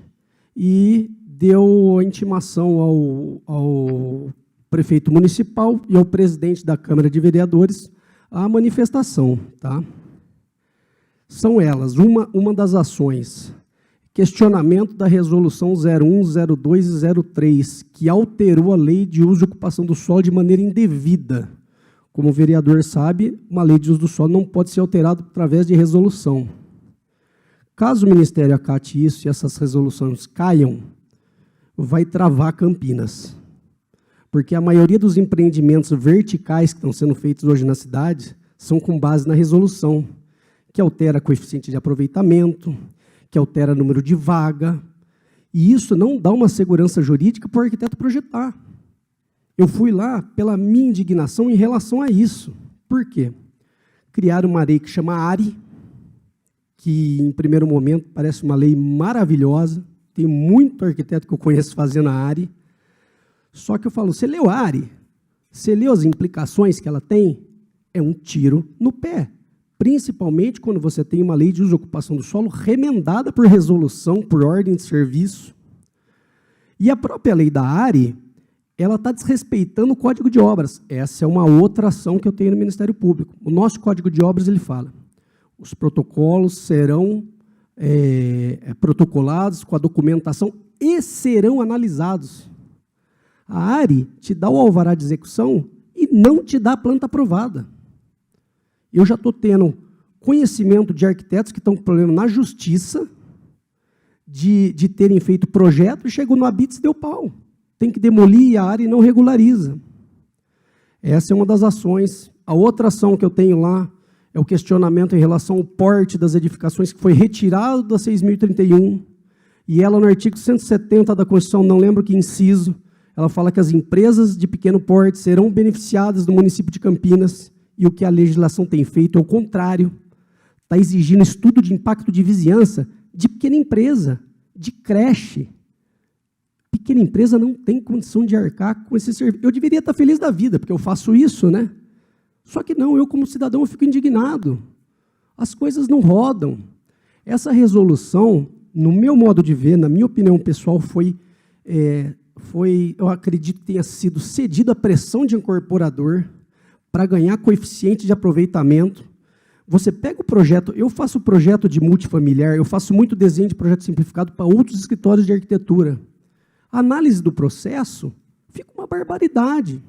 e deu a intimação ao prefeito municipal e ao presidente da Câmara de Vereadores a manifestação. Tá? São elas, uma das ações, questionamento da resolução 01, 02 e 03, que alterou a lei de uso e ocupação do solo de maneira indevida. Como o vereador sabe, uma lei de uso do solo não pode ser alterada através de resolução. Caso o Ministério acate isso e essas resoluções caiam, vai travar Campinas. Porque a maioria dos empreendimentos verticais que estão sendo feitos hoje na cidade são com base na resolução, que altera coeficiente de aproveitamento, que altera número de vaga, e isso não dá uma segurança jurídica para o arquiteto projetar. Eu fui lá pela minha indignação em relação a isso. Por quê? Criaram uma lei que chama ARI, que, em primeiro momento, parece uma lei maravilhosa. Tem muito arquiteto que eu conheço fazendo a ARI. Só que eu falo, você leu a ARI? Você leu as implicações que ela tem? É um tiro no pé. Principalmente quando você tem uma lei de uso e ocupação do solo remendada por resolução, por ordem de serviço. E a própria lei da ARI, ela está desrespeitando o Código de Obras. Essa é uma outra ação que eu tenho no Ministério Público. O nosso Código de Obras, ele fala, os protocolos serão protocolados com a documentação e serão analisados. A ARI te dá o alvará de execução e não te dá a planta aprovada. Eu já estou tendo conhecimento de arquitetos que estão com problema na justiça de terem feito projeto e chegou no ABITS e deu pau. Tem que demolir e a ARI não regulariza. Essa é uma das ações. A outra ação que eu tenho lá é o questionamento em relação ao porte das edificações, que foi retirado da 6.031, e ela, no artigo 170 da Constituição, não lembro que inciso, ela fala que as empresas de pequeno porte serão beneficiadas no município de Campinas, e o que a legislação tem feito é o contrário. Está exigindo estudo de impacto de vizinhança de pequena empresa, de creche. Pequena empresa não tem condição de arcar com esse serviço. Eu deveria estar feliz da vida, porque eu faço isso, né? Só que não, eu como cidadão eu fico indignado. As coisas não rodam. Essa resolução, no meu modo de ver, na minha opinião pessoal, eu acredito que tenha sido cedido à pressão de incorporador para ganhar coeficiente de aproveitamento. Você pega o projeto, eu faço projeto de multifamiliar, eu faço muito desenho de projeto simplificado para outros escritórios de arquitetura. A análise do processo fica uma barbaridade.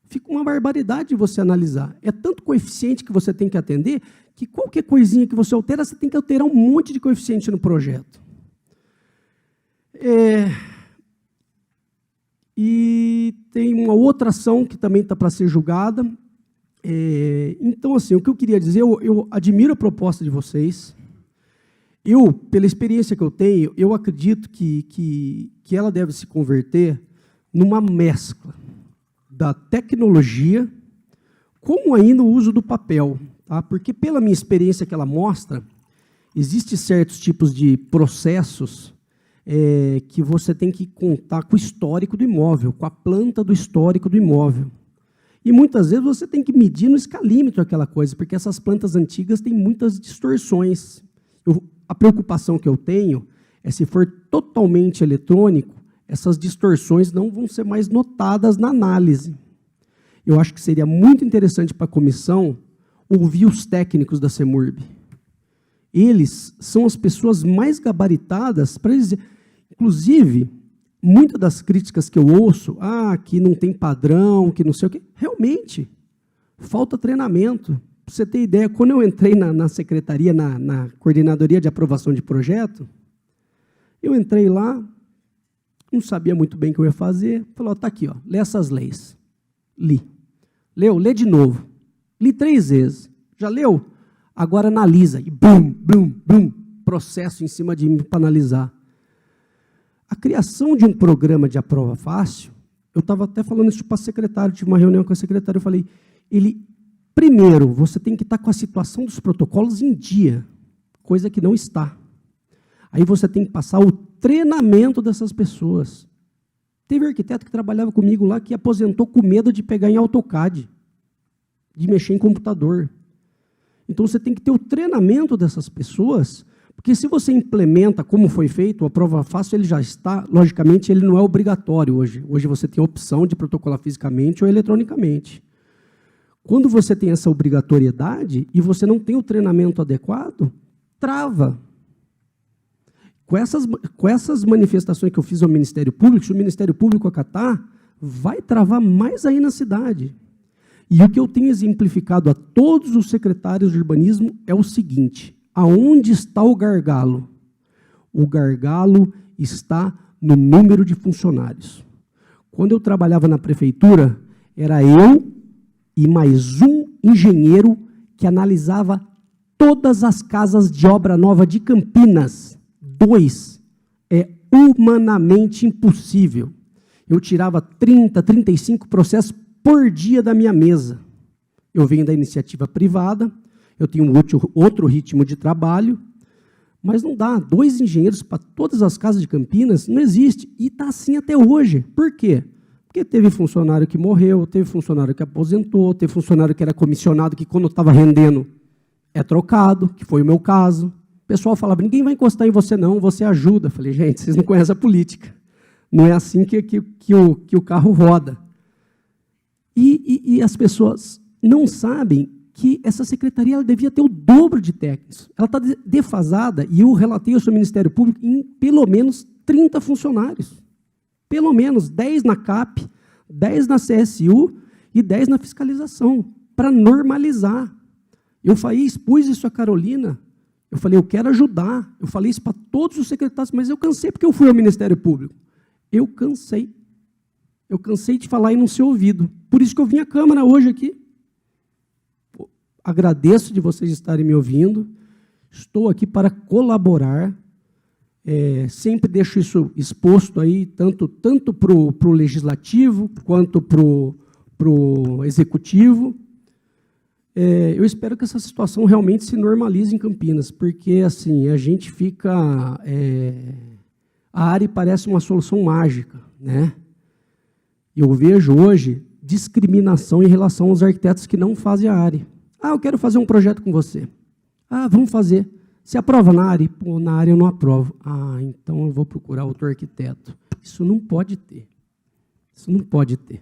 Fica uma barbaridade de você analisar. É tanto coeficiente que você tem que atender, que qualquer coisinha que você altera, você tem que alterar um monte de coeficiente no projeto. E tem uma outra ação que também está para ser julgada, Então, assim, o que eu queria dizer, eu admiro a proposta de vocês. Eu, pela experiência que eu tenho, eu acredito que ela deve se converter numa mescla da tecnologia com ainda o uso do papel. Tá? Porque, pela minha experiência que ela mostra, existem certos tipos de processos que você tem que contar com o histórico do imóvel, com a planta do histórico do imóvel. E, muitas vezes, você tem que medir no escalímetro aquela coisa, porque essas plantas antigas têm muitas distorções. A preocupação que eu tenho é, se for totalmente eletrônico, essas distorções não vão ser mais notadas na análise. Eu acho que seria muito interessante para a comissão ouvir os técnicos da CEMURB. Eles são as pessoas mais gabaritadas para dizer. Inclusive, muitas das críticas que eu ouço, que não tem padrão, que não sei o quê, realmente, falta treinamento. Para você ter ideia, quando eu entrei na secretaria, na coordenadoria de aprovação de projeto, eu entrei lá, não sabia muito bem o que eu ia fazer, falou, está aqui, ó, lê essas leis. Li. Leu? Lê de novo. Li 3 vezes. Já leu? Agora analisa. E bum, bum, bum, processo em cima de mim para analisar. A criação de um programa de aprova fácil, eu estava até falando isso para a secretária, tive uma reunião com a secretária, eu falei, primeiro, você tem que estar com a situação dos protocolos em dia, coisa que não está. Aí você tem que passar o treinamento dessas pessoas. Teve um arquiteto que trabalhava comigo lá que aposentou com medo de pegar em AutoCAD, de mexer em computador. Então, você tem que ter o treinamento dessas pessoas, porque se você implementa como foi feito, a prova fácil, ele já está, logicamente, ele não é obrigatório hoje. Hoje você tem a opção de protocolar fisicamente ou eletronicamente. Quando você tem essa obrigatoriedade e você não tem o treinamento adequado, trava. Com essas manifestações que eu fiz ao Ministério Público, se o Ministério Público acatar, vai travar mais aí na cidade. E o que eu tenho exemplificado a todos os secretários de urbanismo é o seguinte, aonde está o gargalo? O gargalo está no número de funcionários. Quando eu trabalhava na prefeitura, era eu e mais um engenheiro que analisava todas as casas de obra nova de Campinas. 2. É humanamente impossível. Eu tirava 30, 35 processos por dia da minha mesa. Eu venho da iniciativa privada, eu tenho outro ritmo de trabalho, mas não dá. 2 engenheiros para todas as casas de Campinas, não existe. E está assim até hoje. Por quê? Porque teve funcionário que morreu, teve funcionário que aposentou, teve funcionário que era comissionado, que quando estava rendendo é trocado, que foi o meu caso. O pessoal falava, ninguém vai encostar em você não, você ajuda. Eu falei, gente, vocês não conhecem a política. Não é assim que o carro roda. E as pessoas não sabem que essa secretaria ela devia ter o dobro de técnicos. Ela está defasada, e eu relatei ao seu Ministério Público em pelo menos 30 funcionários. Pelo menos 10 na CAP, 10 na CSU e 10 na fiscalização, para normalizar. Eu expus isso a Carolina, eu falei, eu quero ajudar. Eu falei isso para todos os secretários, mas eu cansei porque eu fui ao Ministério Público. Eu cansei. Eu cansei de falar e não ser ouvido. Por isso que eu vim à Câmara hoje aqui. Agradeço de vocês estarem me ouvindo. Estou aqui para colaborar. Sempre deixo isso exposto aí, tanto para o Legislativo quanto para o Executivo. Eu espero que essa situação realmente se normalize em Campinas, porque assim, a gente fica... a ARE parece uma solução mágica, né? Eu vejo hoje discriminação em relação aos arquitetos que não fazem a ARE. Eu quero fazer um projeto com você. Vamos fazer. Você aprova na ARE? Pô, na ARE eu não aprovo. Então eu vou procurar outro arquiteto. Isso não pode ter. Isso não pode ter.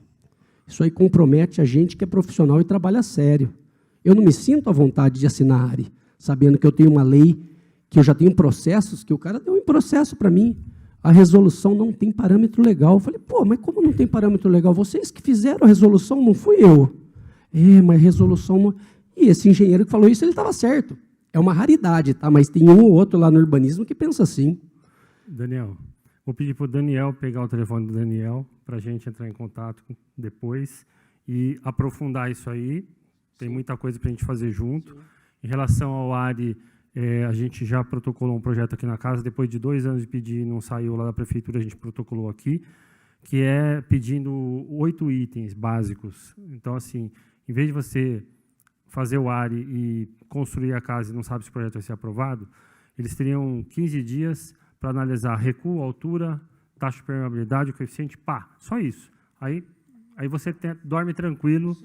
Isso aí compromete a gente que é profissional e trabalha sério. Eu não me sinto à vontade de assinar a ARE, sabendo que eu tenho uma lei, que eu já tenho processos, que o cara deu um processo para mim. A resolução não tem parâmetro legal. Eu falei, mas como não tem parâmetro legal? Vocês que fizeram a resolução, não fui eu. Mas resolução não... E esse engenheiro que falou isso, ele estava certo. É uma raridade, tá? Mas tem um ou outro lá no urbanismo que pensa assim. Daniel, vou pedir para o Daniel pegar o telefone do Daniel, para a gente entrar em contato depois e aprofundar isso aí, Tem muita coisa para a gente fazer junto. Em relação ao ARI, a gente já protocolou um projeto aqui na casa, depois de 2 anos de pedir, não saiu lá da prefeitura, a gente protocolou aqui, que é pedindo 8 itens básicos. Então, assim, em vez de você fazer o ARI e construir a casa e não sabe se o projeto vai ser aprovado, eles teriam 15 dias para analisar recuo, altura, taxa de permeabilidade, o coeficiente, só isso. Aí você dorme tranquilo,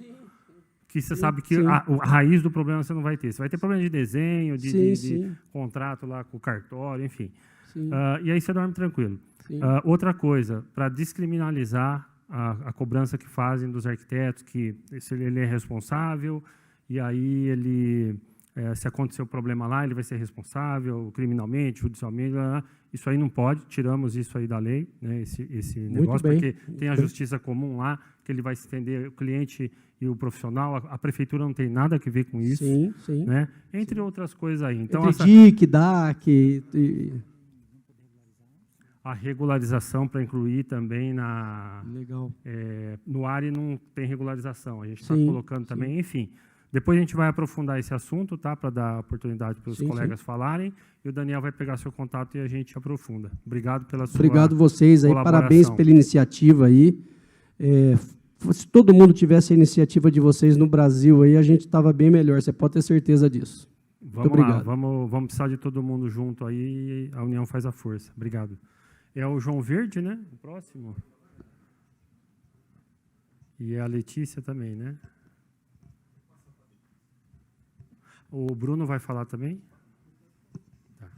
que você sabe que a raiz do problema você não vai ter. Você vai ter problema de desenho, de contrato lá com o cartório, enfim. E aí você dorme tranquilo. Outra coisa, para descriminalizar a cobrança que fazem dos arquitetos, que se ele é responsável, e aí ele, se acontecer o problema lá, ele vai ser responsável criminalmente, judicialmente, isso aí não pode, tiramos isso aí da lei, né, esse negócio, porque tem a justiça comum lá, que ele vai se entender, o cliente e o profissional, a prefeitura não tem nada a ver com isso, né, entre outras coisas aí. Então, entre DIC, DAC... A regularização para incluir também Legal. No ARI não tem regularização, a gente está colocando também, enfim. Depois a gente vai aprofundar esse assunto, tá, para dar oportunidade para os colegas falarem, e o Daniel vai pegar seu contato e a gente aprofunda. Obrigado pela sua Obrigado vocês aí, parabéns pela iniciativa aí. Se todo mundo tivesse a iniciativa de vocês no Brasil, aí a gente estava bem melhor, você pode ter certeza disso. Vamos lá, vamos precisar de todo mundo junto aí, a união faz a força. Obrigado. É o João Verde, né? O próximo. E é a Letícia também, né? O Bruno vai falar também? Tá.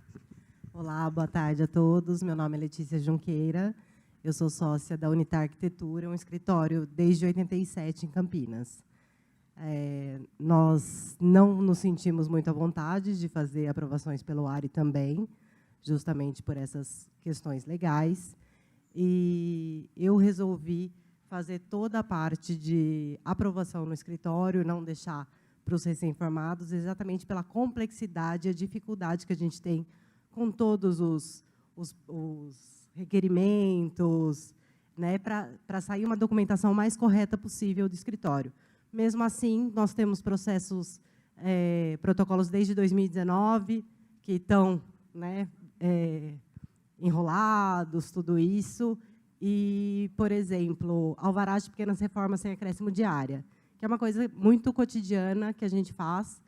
Olá, boa tarde a todos. Meu nome é Letícia Junqueira. Eu sou sócia da Unitar Arquitetura, um escritório desde 87 em Campinas. Nós não nos sentimos muito à vontade de fazer aprovações pelo ARI também, justamente por essas questões legais. E eu resolvi fazer toda a parte de aprovação no escritório, não deixar para os recém-formados, exatamente pela complexidade e a dificuldade que a gente tem com todos os requerimentos, né, para sair uma documentação mais correta possível do escritório. Mesmo assim, nós temos processos, protocolos desde 2019, que estão, né, enrolados, tudo isso. E, por exemplo, alvará de pequenas reformas sem acréscimo de área, que é uma coisa muito cotidiana que a gente faz.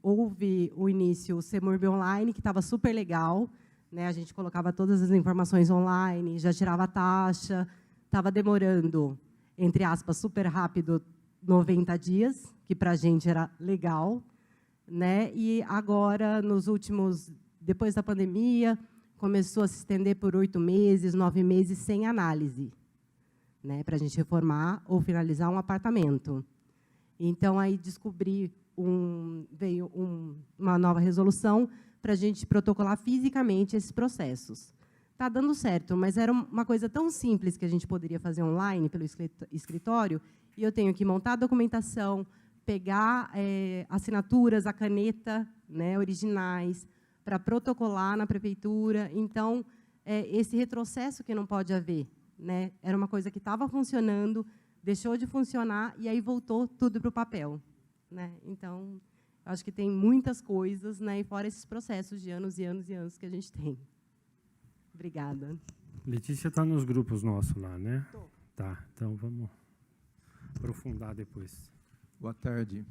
Houve o início o CEMURB Online, que estava super legal, né? A gente colocava todas as informações online, já tirava a taxa, estava demorando, entre aspas, super rápido, 90 dias, que para a gente era legal, né? E agora, depois da pandemia, começou a se estender por 8 meses, 9 meses, sem análise, né, para a gente reformar ou finalizar um apartamento. Então, aí veio uma nova resolução para a gente protocolar fisicamente esses processos. Está dando certo, mas era uma coisa tão simples que a gente poderia fazer online pelo escritório, e eu tenho que montar a documentação, pegar assinaturas, a caneta, né, originais, para protocolar na prefeitura. Então, esse retrocesso que não pode haver, né? Era uma coisa que estava funcionando, deixou de funcionar e aí voltou tudo para o papel, né? Então, acho que tem muitas coisas, né? E fora esses processos de anos e anos e anos que a gente tem. Obrigada. Letícia está nos grupos nossos lá, né? Tá, então vamos aprofundar depois. Boa tarde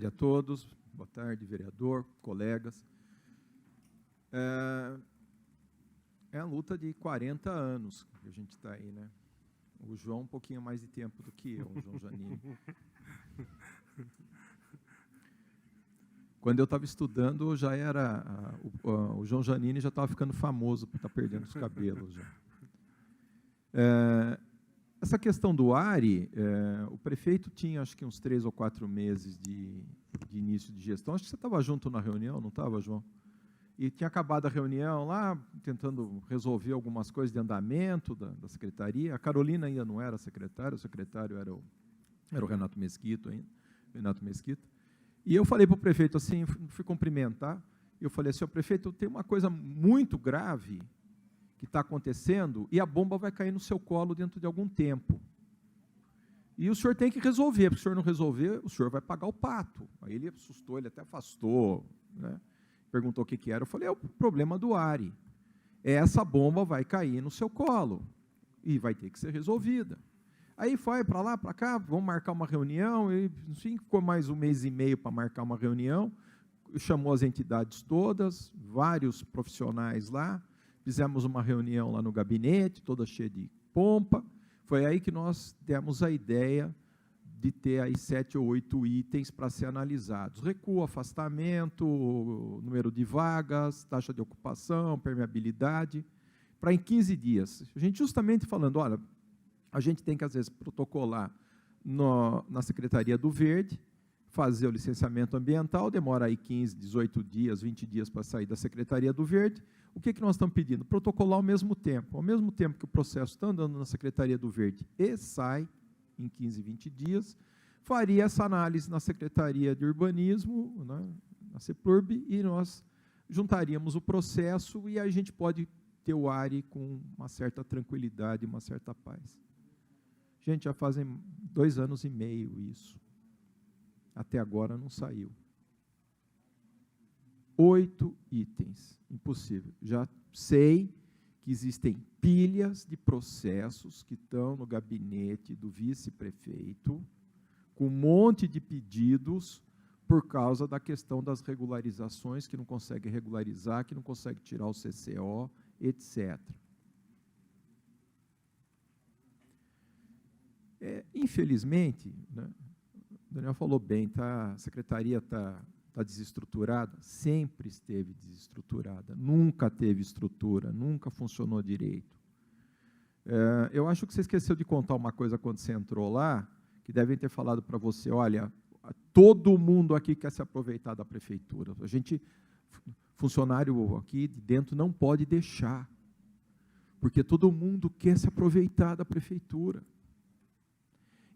a todos. Boa tarde, vereador, colegas. É a luta de 40 anos que a gente está aí, né? O João um pouquinho mais de tempo do que eu, o João Janini. Quando eu estava estudando, já era o João Janini já estava ficando famoso por estar perdendo os cabelos já. Essa questão do ARI, o prefeito tinha, acho que uns 3 ou 4 meses de início de gestão. Acho que você estava junto na reunião, não estava, João? E tinha acabado a reunião lá, tentando resolver algumas coisas de andamento da secretaria. A Carolina ainda não era secretária, o secretário era o Renato Mesquita ainda, Renato Mesquita. E eu falei para o prefeito assim, fui cumprimentar, e eu falei assim, ó, prefeito, tem uma coisa muito grave que está acontecendo e a bomba vai cair no seu colo dentro de algum tempo. E o senhor tem que resolver, porque se o senhor não resolver, o senhor vai pagar o pato. Aí ele assustou, ele até afastou, né? Perguntou o que era. Eu falei, é o problema do ARI. Essa bomba vai cair no seu colo e vai ter que ser resolvida. Aí foi para lá, para cá, vamos marcar uma reunião, e enfim, ficou mais 1 mês e meio para marcar uma reunião, chamou as entidades todas, vários profissionais lá, fizemos uma reunião lá no gabinete, toda cheia de pompa. Foi aí que nós demos a ideia de ter aí 7 ou 8 itens para ser analisados. Recuo, afastamento, número de vagas, taxa de ocupação, permeabilidade, para em 15 dias. A gente justamente falando, olha, a gente tem que, às vezes, protocolar na Secretaria do Verde, fazer o licenciamento ambiental, demora aí 15, 18 dias, 20 dias para sair da Secretaria do Verde. O que nós estamos pedindo? Protocolar ao mesmo tempo que o processo está andando na Secretaria do Verde e sai em 15, 20 dias, faria essa análise na Secretaria de Urbanismo, né, na CEPURB, e nós juntaríamos o processo e a gente pode ter o ARI com uma certa tranquilidade, uma certa paz. Gente, já fazem 2 anos e meio isso. Até agora não saiu. 8 itens. Impossível. Já sei que existem pilhas de processos que estão no gabinete do vice-prefeito, com um monte de pedidos por causa da questão das regularizações, que não consegue regularizar, que não consegue tirar o CCO, etc. Infelizmente, né, o Daniel falou bem, a secretaria está desestruturada, sempre esteve desestruturada, nunca teve estrutura, nunca funcionou direito. Eu acho que você esqueceu de contar uma coisa quando você entrou lá, que devem ter falado para você, olha, todo mundo aqui quer se aproveitar da prefeitura. A gente, funcionário aqui de dentro, não pode deixar, porque todo mundo quer se aproveitar da prefeitura.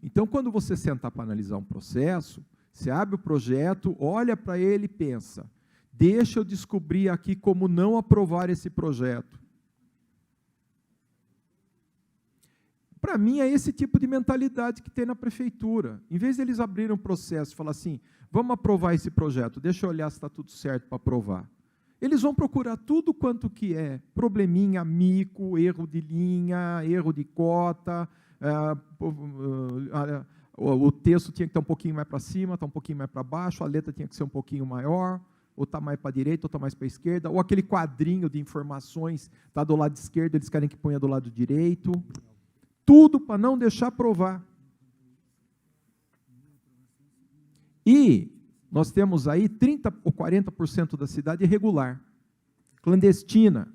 Então, quando você sentar para analisar um processo, você abre o projeto, olha para ele e pensa, deixa eu descobrir aqui como não aprovar esse projeto. Para mim, é esse tipo de mentalidade que tem na prefeitura. Em vez de eles abrirem um processo e falar assim, vamos aprovar esse projeto, deixa eu olhar se está tudo certo para aprovar. Eles vão procurar tudo quanto que é probleminha, mico, erro de linha, erro de cota, o texto tinha que estar um pouquinho mais para cima, está um pouquinho mais para baixo, a letra tinha que ser um pouquinho maior, ou está mais para a direita, ou está mais para a esquerda, ou aquele quadrinho de informações está do lado esquerdo, eles querem que ponha do lado direito. Tudo para não deixar aprovar. E nós temos aí 30% ou 40% da cidade irregular, clandestina.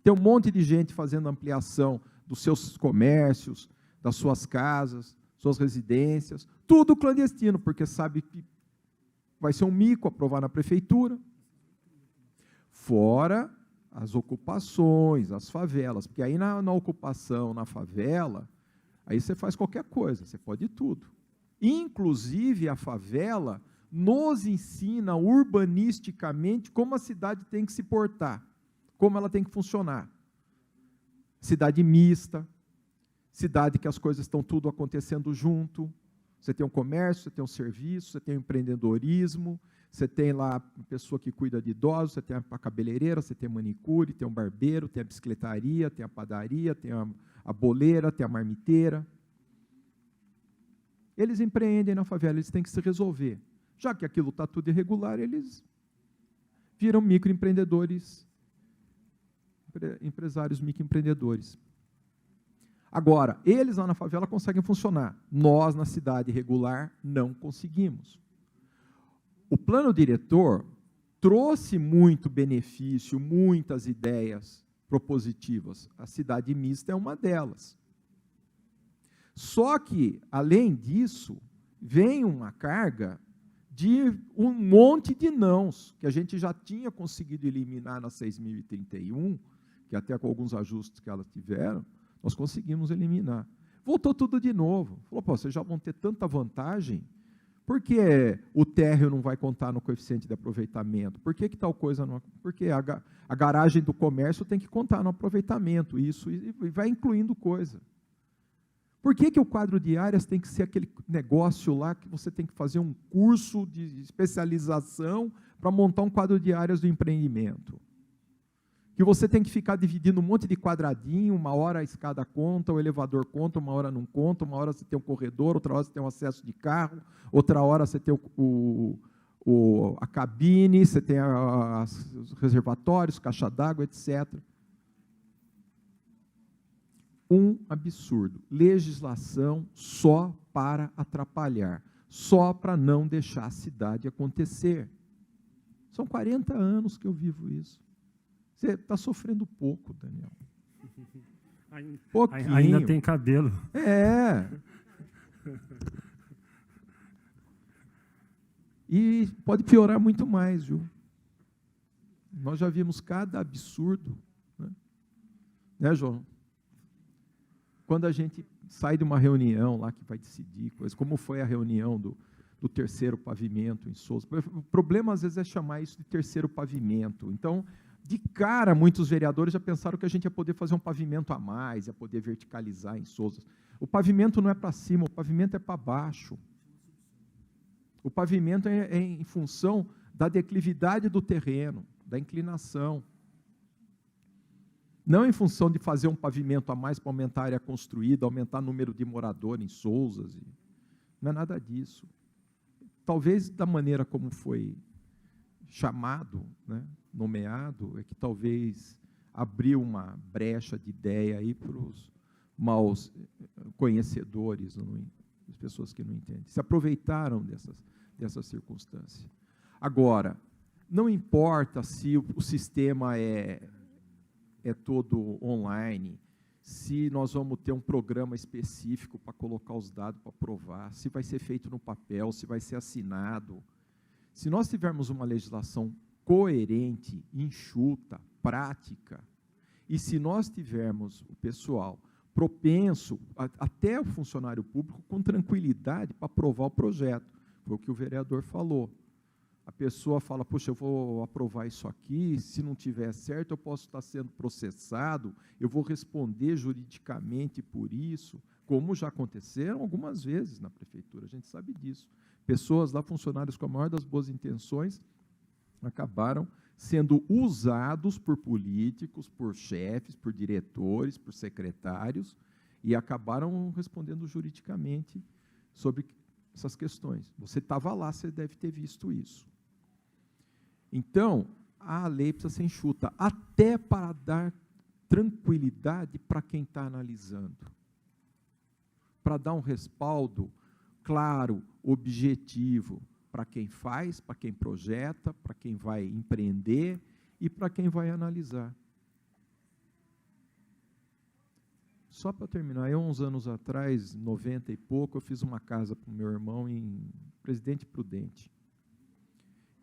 Tem um monte de gente fazendo ampliação dos seus comércios, das suas casas, suas residências, tudo clandestino, porque sabe que vai ser um mico aprovar na prefeitura. Fora as ocupações, as favelas, porque aí na ocupação, na favela, aí você faz qualquer coisa, você pode tudo. Inclusive, a favela nos ensina urbanisticamente como a cidade tem que se portar, como ela tem que funcionar. Cidade mista, cidade que as coisas estão tudo acontecendo junto, você tem um comércio, você tem um serviço, você tem um empreendedorismo, você tem lá a pessoa que cuida de idosos, você tem a cabeleireira, você tem a manicure, tem um barbeiro, tem a bicicletaria, tem a padaria, tem a boleira, tem a marmiteira. Eles empreendem na favela, eles têm que se resolver. Já que aquilo está tudo irregular, eles viram microempreendedores, empresários microempreendedores. Agora, eles lá na favela conseguem funcionar. Nós, na cidade irregular, não conseguimos. O plano diretor trouxe muito benefício, muitas ideias propositivas. A cidade mista é uma delas. Só que, além disso, vem uma carga de um monte de nãos, que a gente já tinha conseguido eliminar na 6.031, que até com alguns ajustes que elas tiveram, nós conseguimos eliminar. Voltou tudo de novo. Falou, pô, vocês já vão ter tanta vantagem, por que o térreo não vai contar no coeficiente de aproveitamento? Por que tal coisa não? Porque a garagem do comércio tem que contar no aproveitamento, isso, e vai incluindo coisa. Por que o quadro de áreas tem que ser aquele negócio lá que você tem que fazer um curso de especialização para montar um quadro de áreas do empreendimento? Que você tem que ficar dividindo um monte de quadradinho, uma hora a escada conta, o elevador conta, uma hora não conta, uma hora você tem um corredor, outra hora você tem um acesso de carro, outra hora você tem a cabine, você tem os reservatórios, caixa d'água, etc. Um absurdo. Legislação só para atrapalhar, só para não deixar a cidade acontecer. São 40 anos que eu vivo isso. Você está sofrendo pouco, Daniel. Pouquinho. Ainda tem cabelo. É. E pode piorar muito mais, viu? Nós já vimos cada absurdo. Né, João? Quando a gente sai de uma reunião lá que vai decidir coisas, como foi a reunião do terceiro pavimento em Souza. O problema, às vezes, é chamar isso de terceiro pavimento. Então, de cara, muitos vereadores já pensaram que a gente ia poder fazer um pavimento a mais, ia poder verticalizar em Souza. O pavimento não é para cima, o pavimento é para baixo. O pavimento é em função da declividade do terreno, da inclinação. Não em função de fazer um pavimento a mais para aumentar a área construída, aumentar o número de moradores em Souzas. Não é nada disso. Talvez da maneira como foi chamado, né, nomeado, é que talvez abriu uma brecha de ideia aí para os maus conhecedores, as pessoas que não entendem. Se aproveitaram dessas circunstâncias. Agora, não importa se o sistema é todo online, se nós vamos ter um programa específico para colocar os dados para provar, se vai ser feito no papel, se vai ser assinado. Se nós tivermos uma legislação coerente, enxuta, prática, e se nós tivermos o pessoal propenso, até o funcionário público, com tranquilidade para aprovar o projeto, foi o que o vereador falou. A pessoa fala, poxa, eu vou aprovar isso aqui, se não tiver certo, eu posso estar sendo processado, eu vou responder juridicamente por isso, como já aconteceram algumas vezes na prefeitura, a gente sabe disso. Pessoas lá, funcionários com a maior das boas intenções, acabaram sendo usados por políticos, por chefes, por diretores, por secretários, e acabaram respondendo juridicamente sobre essas questões. Você estava lá, você deve ter visto isso. Então, a lei precisa ser enxuta, até para dar tranquilidade para quem está analisando, para dar um respaldo claro, objetivo, para quem faz, para quem projeta, para quem vai empreender e para quem vai analisar. Só para terminar, uns anos atrás, 90 e pouco, eu fiz uma casa para o meu irmão em Presidente Prudente.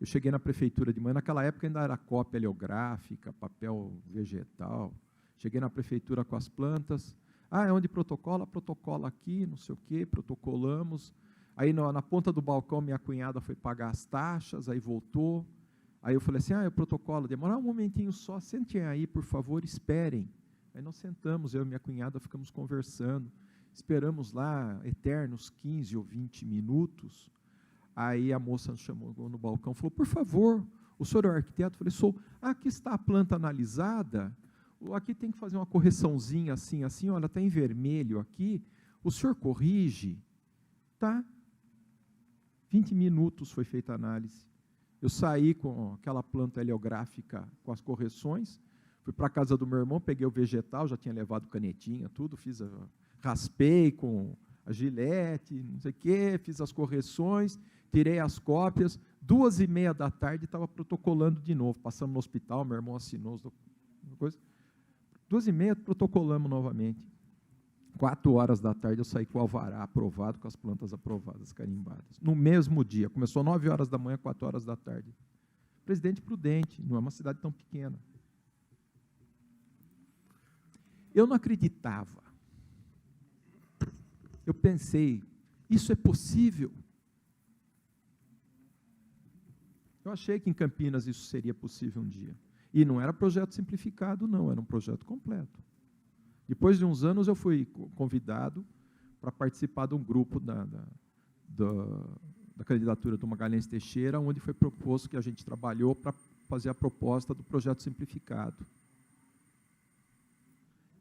Eu cheguei na prefeitura de manhã, naquela época ainda era cópia heliográfica, papel vegetal. Cheguei na prefeitura com as plantas. É onde protocola? Protocola aqui, não sei o quê, protocolamos. Aí na ponta do balcão minha cunhada foi pagar as taxas, aí voltou. Aí eu falei assim, o protocolo demora um momentinho só, sentem aí, por favor, esperem. Aí nós sentamos, eu e minha cunhada ficamos conversando, esperamos lá eternos 15 ou 20 minutos. Aí a moça nos chamou no balcão, falou, por favor, o senhor é o arquiteto? Eu falei, sou. Aqui está a planta analisada, aqui tem que fazer uma correçãozinha assim, assim, olha, está em vermelho aqui, o senhor corrige? Tá. 20 minutos foi feita a análise. Eu saí com aquela planta heliográfica com as correções, fui para a casa do meu irmão, peguei o vegetal, já tinha levado canetinha, tudo, raspei com a gilete, não sei o quê, fiz as correções, tirei as cópias, 2h30 da tarde estava protocolando de novo, passamos no hospital, meu irmão assinou as coisas, 2h30 protocolamos novamente. 4 horas da tarde eu saí com o alvará aprovado, com as plantas aprovadas, carimbadas. No mesmo dia, começou 9 horas da manhã, 4 horas da tarde. Presidente Prudente, não é uma cidade tão pequena. Eu não acreditava. Eu pensei, isso é possível? Eu achei que em Campinas isso seria possível um dia. E não era projeto simplificado, não, era um projeto completo. Depois de uns anos eu fui convidado para participar de um grupo da candidatura do Magalhães Teixeira, onde foi proposto que a gente trabalhou para fazer a proposta do projeto simplificado.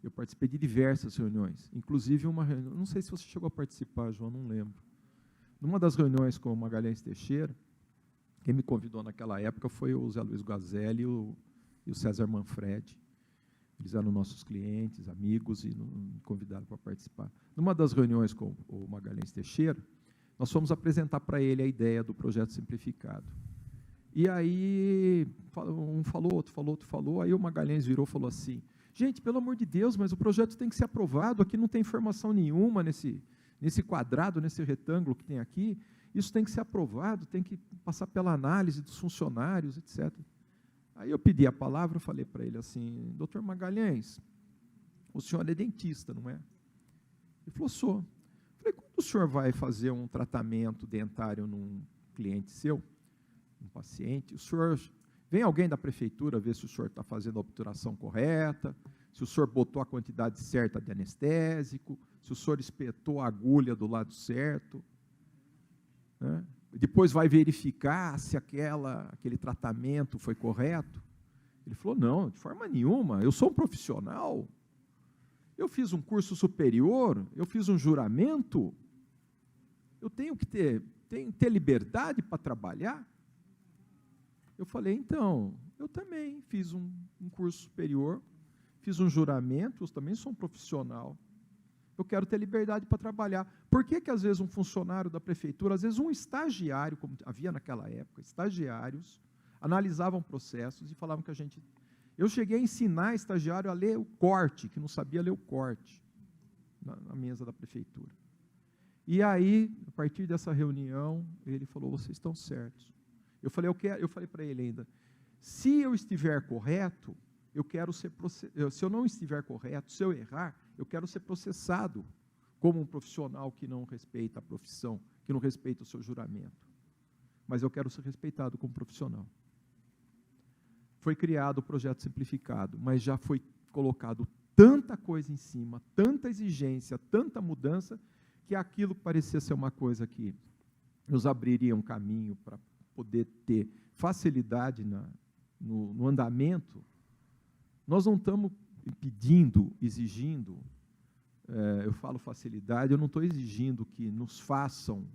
Eu participei de diversas reuniões, inclusive uma reunião, não sei se você chegou a participar, João, não lembro. Numa das reuniões com o Magalhães Teixeira, quem me convidou naquela época foi o Zé Luiz Guazelli e o César Manfredi. Eles eram nossos clientes, amigos, e me convidaram para participar. Numa das reuniões com o Magalhães Teixeira, nós fomos apresentar para ele a ideia do projeto simplificado. E aí, um falou, outro falou, aí o Magalhães virou e falou assim, gente, pelo amor de Deus, mas o projeto tem que ser aprovado, aqui não tem informação nenhuma nesse quadrado, nesse retângulo que tem aqui, isso tem que ser aprovado, tem que passar pela análise dos funcionários, etc. Aí eu pedi a palavra, falei para ele assim, doutor Magalhães, o senhor é dentista, não é? Ele falou, sou. Falei, quando o senhor vai fazer um tratamento dentário num cliente seu, um paciente, o senhor, vem alguém da prefeitura ver se o senhor está fazendo a obturação correta, se o senhor botou a quantidade certa de anestésico, se o senhor espetou a agulha do lado certo, né? Depois vai verificar se aquele tratamento foi correto. Ele falou, não, de forma nenhuma, eu sou um profissional, eu fiz um curso superior, eu fiz um juramento, eu tenho que ter liberdade para trabalhar. Eu falei, então, eu também fiz um curso superior, fiz um juramento, eu também sou um profissional, eu quero ter liberdade para trabalhar. Por que às vezes um funcionário da prefeitura, às vezes um estagiário, como havia naquela época, estagiários, analisavam processos e falavam que a gente... Eu cheguei a ensinar estagiário a ler o corte, que não sabia ler o corte, na mesa da prefeitura. E aí, a partir dessa reunião, ele falou, vocês estão certos. Eu falei para ele ainda, se eu estiver correto, eu quero ser se eu não estiver correto, se eu errar, eu quero ser processado como um profissional que não respeita a profissão, que não respeita o seu juramento. Mas eu quero ser respeitado como profissional. Foi criado o projeto simplificado, mas já foi colocado tanta coisa em cima, tanta exigência, tanta mudança, que aquilo que parecia ser uma coisa que nos abriria um caminho para poder ter facilidade no andamento, nós não estamos pedindo, exigindo, eu falo facilidade, eu não estou exigindo que nos façam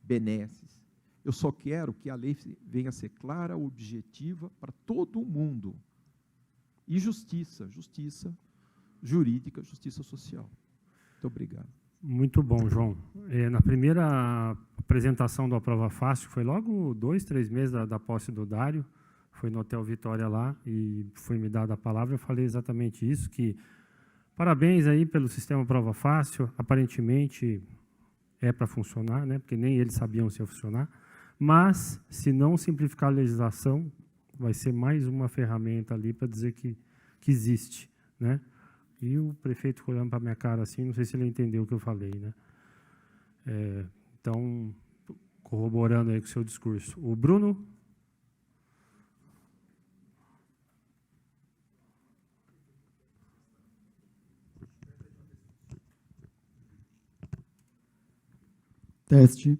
benesses, eu só quero que a lei venha a ser clara, objetiva para todo mundo, e justiça jurídica, justiça social. Muito obrigado. Muito bom, João. Na primeira apresentação do Aprova Fácil, foi logo 2, 3 meses da posse do Dário, foi no Hotel Vitória lá, e foi me dada a palavra, eu falei exatamente isso, que parabéns aí pelo sistema Prova Fácil, aparentemente é para funcionar, né, porque nem eles sabiam se ia funcionar, mas, se não simplificar a legislação, vai ser mais uma ferramenta ali para dizer que existe, né? E o prefeito olhando para a minha cara assim, não sei se ele entendeu o que eu falei, né? Então, corroborando aí com o seu discurso. O Bruno? Teste.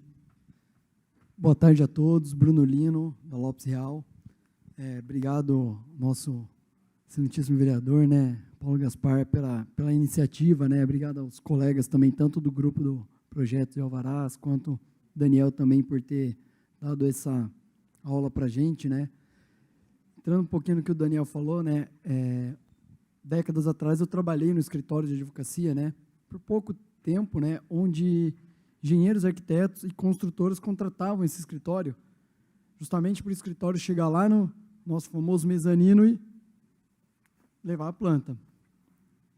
Boa tarde a todos. Bruno Lino, da Lopes Real. Obrigado, nosso excelentíssimo vereador, né, Paulo Gaspar, pela iniciativa, né? Obrigado aos colegas também, tanto do grupo do Projeto de Alvarás, quanto Daniel também por ter dado essa aula para a gente, né? Entrando um pouquinho no que o Daniel falou, né? Décadas atrás eu trabalhei no escritório de advocacia, né? Por pouco tempo, né? Onde engenheiros, arquitetos e construtores contratavam esse escritório, justamente para o escritório chegar lá no nosso famoso mezanino e levar a planta.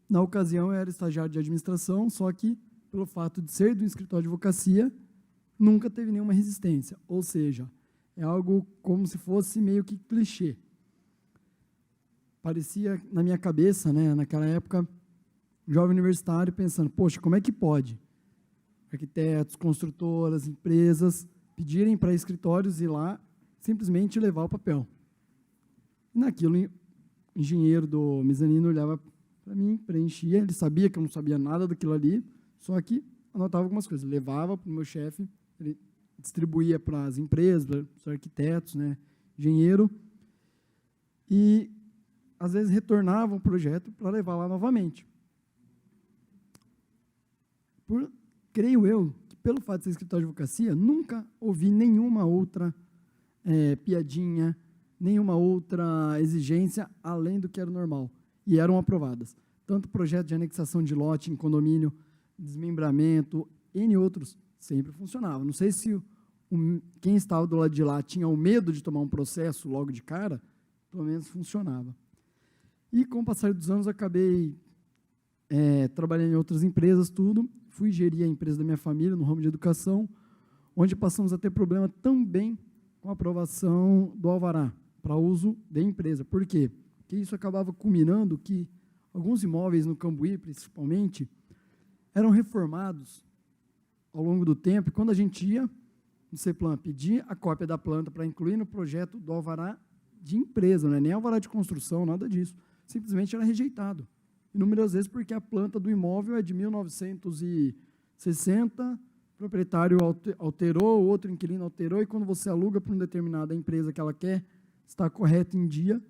Na ocasião, eu era estagiário de administração, só que, pelo fato de ser do escritório de advocacia, nunca teve nenhuma resistência. Ou seja, é algo como se fosse meio que clichê. Parecia, na minha cabeça, né, naquela época, jovem universitário, pensando, poxa, como é que pode arquitetos, construtoras, empresas pedirem para escritórios ir lá simplesmente levar o papel? Naquilo, o engenheiro do mezanino olhava para mim, preenchia, ele sabia que eu não sabia nada daquilo ali, só que anotava algumas coisas, levava para o meu chefe, ele distribuía para as empresas, para os arquitetos, né, engenheiro, e às vezes retornava o projeto para levar lá novamente. Creio eu que, pelo fato de ser escritório de advocacia, nunca ouvi nenhuma outra piadinha, nenhuma outra exigência além do que era normal. E eram aprovadas. Tanto projeto de anexação de lote em condomínio, desmembramento, N outros, sempre funcionava. Não sei se quem estava do lado de lá tinha o medo de tomar um processo logo de cara, pelo menos funcionava. E, com o passar dos anos, acabei trabalhando em outras empresas, tudo. Fui gerir a empresa da minha família, no ramo de educação, onde passamos a ter problema também com a aprovação do alvará para uso da empresa. Por quê? Porque isso acabava culminando que alguns imóveis no Cambuí, principalmente, eram reformados ao longo do tempo, e quando a gente ia no CEPLAN pedir a cópia da planta para incluir no projeto do alvará de empresa, não é nem alvará de construção, nada disso, simplesmente era rejeitado. Inúmeras vezes porque a planta do imóvel é de 1960, o proprietário alterou, o outro inquilino alterou, e quando você aluga para uma determinada empresa que ela quer estar correta em dia,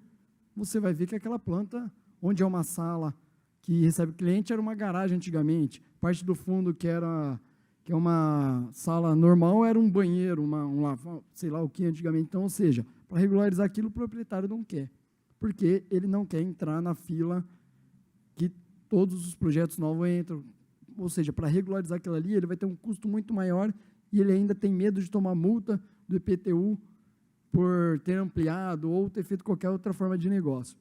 você vai ver que aquela planta, onde é uma sala que recebe cliente, era uma garagem antigamente. Parte do fundo, que é uma sala normal, era um banheiro, sei lá o que antigamente. Então, ou seja, para regularizar aquilo, o proprietário não quer, porque ele não quer entrar na fila que todos os projetos novos entram. Ou seja, para regularizar aquilo ali, ele vai ter um custo muito maior e ele ainda tem medo de tomar multa do IPTU por ter ampliado ou ter feito qualquer outra forma de negócio.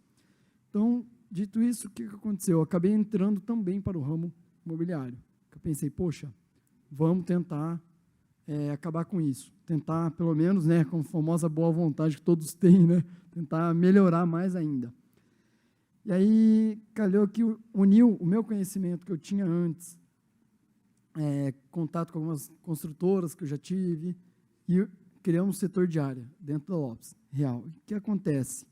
Então, dito isso, o que aconteceu? Eu acabei entrando também para o ramo imobiliário. Eu pensei, poxa, vamos tentar acabar com isso. Tentar, pelo menos, né, com a famosa boa vontade que todos têm, né, tentar melhorar mais ainda. E aí, calhou que uniu o meu conhecimento que eu tinha antes, contato com algumas construtoras que eu já tive, e criamos um setor de área dentro da Lopes Real. O que acontece?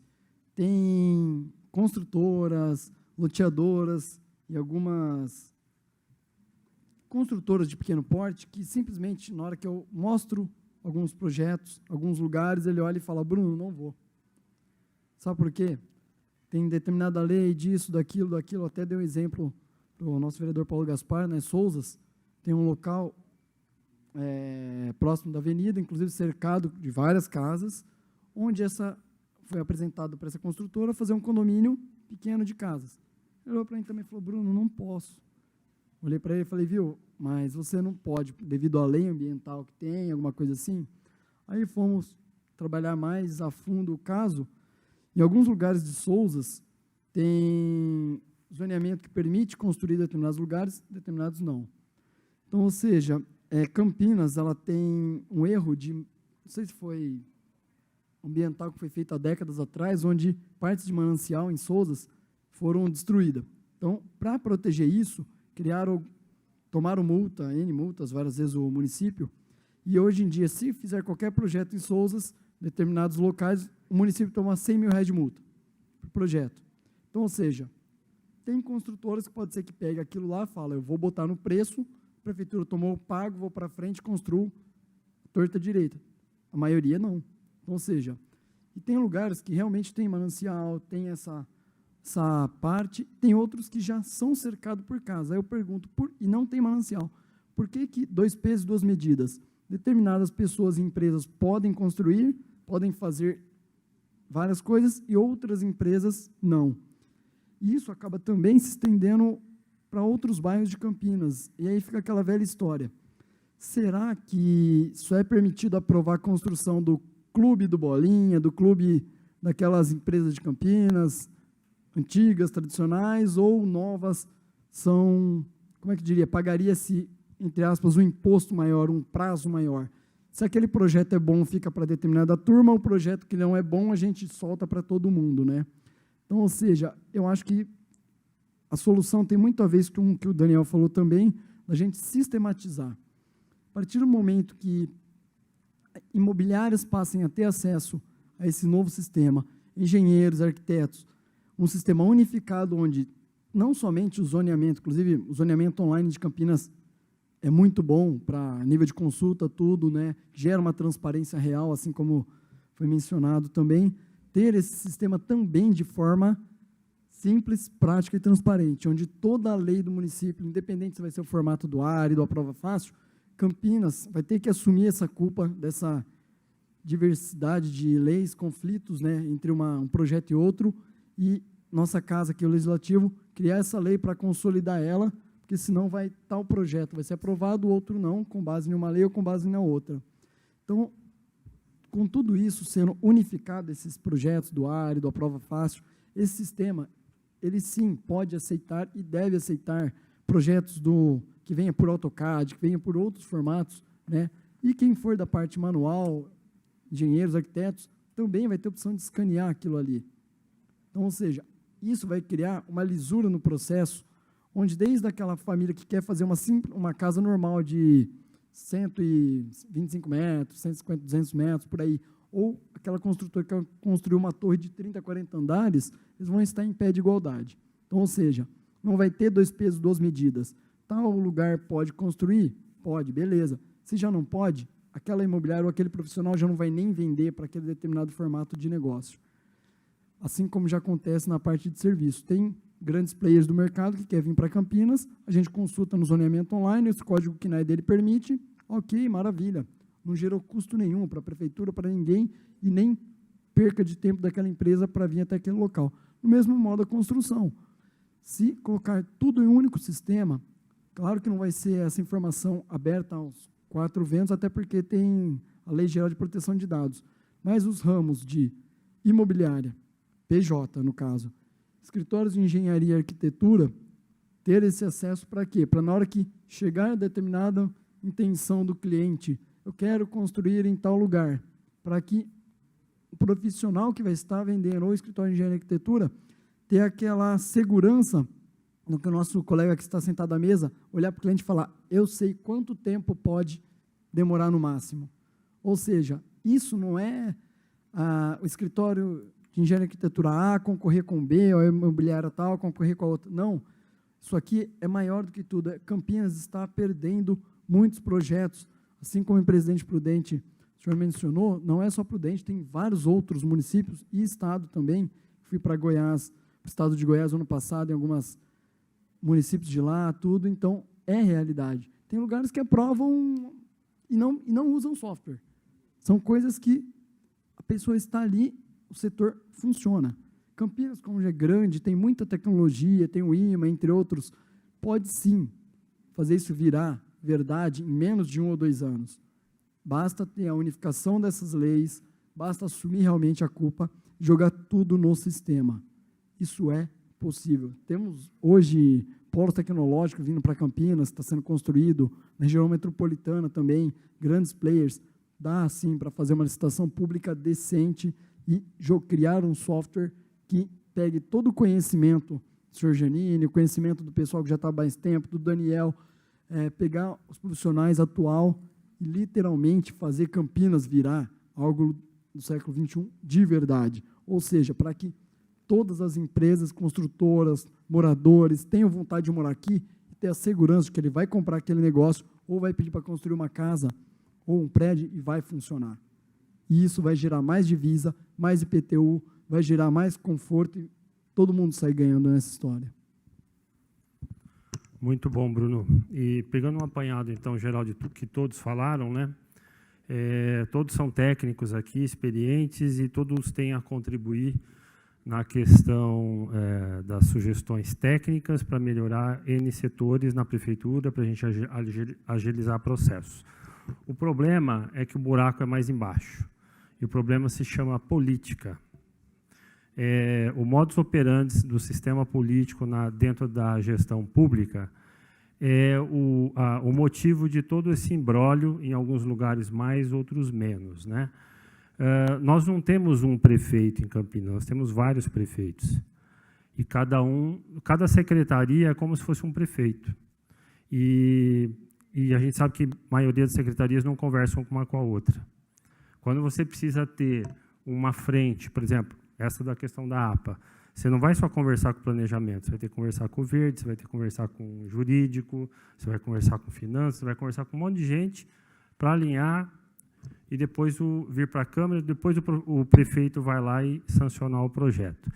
Tem construtoras, loteadoras e algumas construtoras de pequeno porte que simplesmente, na hora que eu mostro alguns projetos, alguns lugares, ele olha e fala, Bruno, não vou. Sabe por quê? Tem determinada lei disso, daquilo, até dei um exemplo para o nosso vereador Paulo Gaspar, né, Souzas, tem um local próximo da avenida, inclusive cercado de várias casas, onde foi apresentado para essa construtora fazer um condomínio pequeno de casas. Ele olhou para mim também e falou, Bruno, não posso. Olhei para ele e falei, viu, mas você não pode, devido à lei ambiental que tem, alguma coisa assim. Aí fomos trabalhar mais a fundo o caso. Em alguns lugares de Souzas, tem zoneamento que permite construir determinados lugares, determinados não. Então, ou seja, Campinas, ela tem um erro de, não sei se foi ambiental que foi feito há décadas atrás, onde partes de manancial em Souzas foram destruídas. Então, para proteger isso, tomaram multa, N multas, várias vezes o município, e hoje em dia, se fizer qualquer projeto em Souzas, determinados locais, o município toma R$100 mil de multa por projeto. Então, ou seja, tem construtoras que pode ser que pegue aquilo lá e fala, eu vou botar no preço, a prefeitura tomou, pago, vou para frente, construo torta direita. A maioria não. Então, ou seja, e tem lugares que realmente tem manancial, tem essa parte, tem outros que já são cercados por casa. Aí eu pergunto, e não tem manancial, por que 2 pesos, 2 medidas? Determinadas pessoas e empresas podem construir, podem fazer várias coisas, e outras empresas não. E isso acaba também se estendendo para outros bairros de Campinas. E aí fica aquela velha história. Será que só é permitido aprovar a construção do clube do Bolinha, do clube daquelas empresas de Campinas, antigas, tradicionais, ou novas são, como é que diria, pagaria-se, entre aspas, um imposto maior, um prazo maior? Se aquele projeto é bom, fica para determinada turma, o projeto que não é bom, a gente solta para todo mundo, né? Então, ou seja, eu acho que a solução tem muito a ver com o que o Daniel falou também, da gente sistematizar. A partir do momento que imobiliárias passem a ter acesso a esse novo sistema, engenheiros, arquitetos, um sistema unificado onde não somente o zoneamento, inclusive o zoneamento online de Campinas é muito bom para nível de consulta, tudo, né? Gera uma transparência real, assim como foi mencionado também, ter esse sistema também de forma simples, prática e transparente, onde toda a lei do município, independente se vai ser o formato do ARI, do Aprova Fácil, Campinas vai ter que assumir essa culpa dessa diversidade de leis, conflitos, né, entre um projeto e outro, e nossa casa aqui, o Legislativo, criar essa lei para consolidar ela, porque senão tal projeto vai ser aprovado, o outro não, com base em uma lei ou com base na outra. Então, com tudo isso sendo unificado, esses projetos do ARI, do Aprova Fácil, esse sistema, ele sim pode aceitar e deve aceitar projetos que venha por AutoCAD, que venha por outros formatos, né? E quem for da parte manual, engenheiros, arquitetos, também vai ter a opção de escanear aquilo ali. Então, ou seja, isso vai criar uma lisura no processo, onde desde aquela família que quer fazer uma casa normal de 125 metros, 150, 200 metros, por aí, ou aquela construtora que construiu uma torre de 30, 40 andares, eles vão estar em pé de igualdade. Então, ou seja, não vai ter 2 pesos, 2 medidas. Tal lugar pode construir? Pode, beleza. Se já não pode, aquela imobiliária ou aquele profissional já não vai nem vender para aquele determinado formato de negócio. Assim como já acontece na parte de serviço. Tem grandes players do mercado que querem vir para Campinas, a gente consulta no zoneamento online, esse código KNAI dele permite, ok, maravilha. Não gerou custo nenhum para a prefeitura, para ninguém, e nem perca de tempo daquela empresa para vir até aquele local. No mesmo modo a construção. Se colocar tudo em um único sistema, claro que não vai ser essa informação aberta aos 4 ventos, até porque tem a Lei Geral de Proteção de Dados. Mas os ramos de imobiliária, PJ, no caso, escritórios de engenharia e arquitetura, ter esse acesso para quê? Para na hora que chegar a determinada intenção do cliente, eu quero construir em tal lugar, para que o profissional que vai estar vendendo ou escritório de engenharia e arquitetura ter aquela segurança no que o nosso colega que está sentado à mesa, olhar para o cliente e falar, eu sei quanto tempo pode demorar no máximo. Ou seja, isso não é o escritório de engenharia e arquitetura A concorrer com B, ou a imobiliária tal concorrer com a outra. Não, isso aqui é maior do que tudo. Campinas está perdendo muitos projetos, assim como em Presidente Prudente, o senhor mencionou, não é só Prudente, tem vários outros municípios e estado também. Fui para Goiás, para o estado de Goiás ano passado, em alguns municípios de lá, tudo, então é realidade. Tem lugares que aprovam e não usam software. São coisas que a pessoa está ali, o setor funciona. Campinas, como já é grande, tem muita tecnologia, tem o IMA, entre outros, pode sim fazer isso virar verdade em menos de 1 ou 2 anos. Basta ter a unificação dessas leis, basta assumir realmente a culpa, jogar tudo no sistema. Isso é possível. Temos hoje polos tecnológicos vindo para Campinas, está sendo construído, na região metropolitana também, grandes players. Dá, sim, para fazer uma licitação pública decente e criar um software que pegue todo o conhecimento do senhor Janine, o conhecimento do pessoal que já está há mais tempo, do Daniel, pegar os profissionais atual e literalmente fazer Campinas virar algo do século XXI de verdade. Ou seja, para que todas as empresas, construtoras, moradores tenham vontade de morar aqui e ter a segurança de que ele vai comprar aquele negócio ou vai pedir para construir uma casa ou um prédio e vai funcionar. E isso vai gerar mais divisa, mais IPTU, vai gerar mais conforto e todo mundo sai ganhando nessa história. Muito bom, Bruno. E pegando um apanhado, então, geral de tudo que todos falaram, né? Todos são técnicos aqui, experientes, e todos têm a contribuir na questão das sugestões técnicas para melhorar N setores na prefeitura, para a gente agilizar processos. O problema é que o buraco é mais embaixo, e o problema se chama política. O modus operandi do sistema político dentro da gestão pública é o motivo de todo esse imbróglio, em alguns lugares mais, outros menos, né? Nós não temos um prefeito em Campinas, nós temos vários prefeitos. E cada secretaria é como se fosse um prefeito. E a gente sabe que a maioria das secretarias não conversam uma com a outra. Quando você precisa ter uma frente, por exemplo, essa da questão da APA, Você não vai só conversar com o planejamento, você vai ter que conversar com o verde, você vai ter que conversar com o jurídico, você vai conversar com finanças, você vai conversar com um monte de gente para alinhar e depois vir para a Câmara, depois o prefeito vai lá e sancionar o projeto.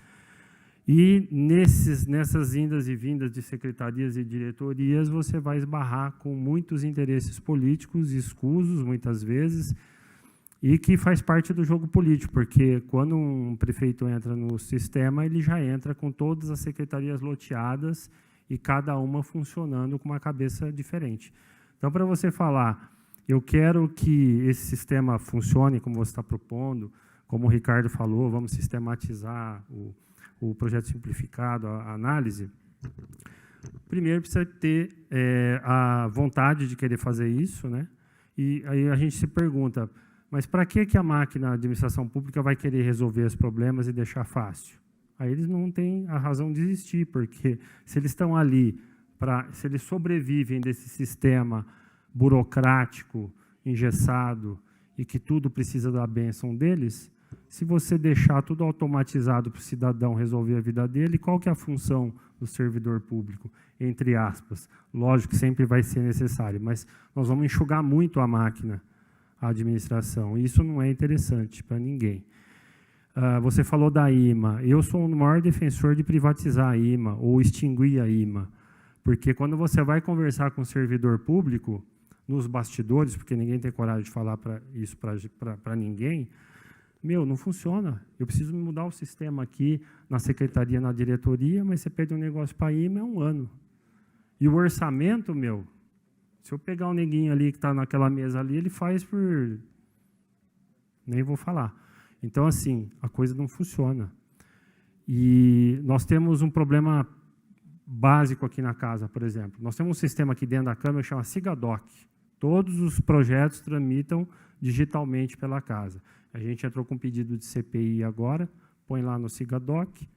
E nessas indas e vindas de secretarias e diretorias, você vai esbarrar com muitos interesses políticos escusos, muitas vezes, e que faz parte do jogo político, porque quando um prefeito entra no sistema, ele já entra com todas as secretarias loteadas e cada uma funcionando com uma cabeça diferente. Então, para você falar, eu quero que esse sistema funcione como você está propondo, como o Ricardo falou, vamos sistematizar o projeto simplificado, a análise, primeiro precisa ter a vontade de querer fazer isso, né? E aí a gente se pergunta, mas para que a máquina, a administração pública, vai querer resolver os problemas e deixar fácil? Aí eles não têm a razão de existir, porque se eles estão ali, se eles sobrevivem desse sistema burocrático, engessado, e que tudo precisa da bênção deles, se você deixar tudo automatizado para o cidadão resolver a vida dele, qual que é a função do servidor público? Entre aspas. Lógico que sempre vai ser necessário, mas nós vamos enxugar muito a máquina, a administração, e isso não é interessante para ninguém. Você falou da IMA. Eu sou o maior defensor de privatizar a IMA ou extinguir a IMA, porque quando você vai conversar com o servidor público, nos bastidores, porque ninguém tem coragem de falar isso para ninguém, não funciona. Eu preciso mudar o sistema aqui na secretaria, na diretoria, mas você pede um negócio para a IMA, é 1 ano. E o orçamento, se eu pegar um neguinho ali que está naquela mesa ali, ele faz por... Nem vou falar. Então, assim, a coisa não funciona. E nós temos um problema básico aqui na casa, por exemplo. Nós temos um sistema aqui dentro da Câmara que chama SIGADOC. Todos os projetos tramitam digitalmente pela casa. A gente entrou com um pedido de CPI agora, põe lá no SIGADOC.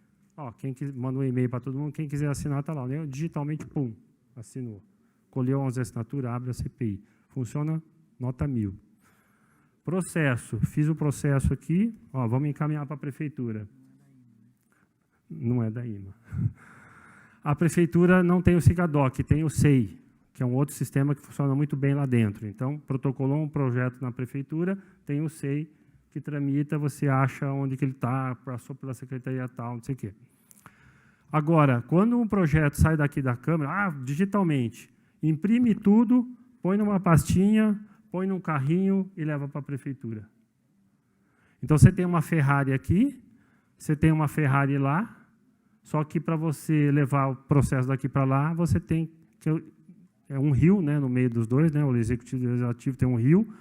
Quem manda um e-mail para todo mundo, quem quiser assinar, está lá. Digitalmente, pum, assinou. Colheu 11 assinaturas, abre a CPI. Funciona nota 1000. Processo. Fiz o processo aqui, vamos encaminhar para a prefeitura. Não é da IMA. A prefeitura não tem o SIGADOC, tem o SEI, que é um outro sistema que funciona muito bem lá dentro. Então, protocolou um projeto na prefeitura, tem o SEI, que tramita, você acha onde que ele está, passou pela secretaria tal, não sei o quê. Agora, quando um projeto sai daqui da Câmara, digitalmente, imprime tudo, põe numa pastinha, põe num carrinho e leva para a prefeitura. Então, você tem uma Ferrari aqui, você tem uma Ferrari lá, só que para você levar o processo daqui para lá, você tem que... É um rio, né, no meio dos dois, né, o executivo e o legislativo tem um rio,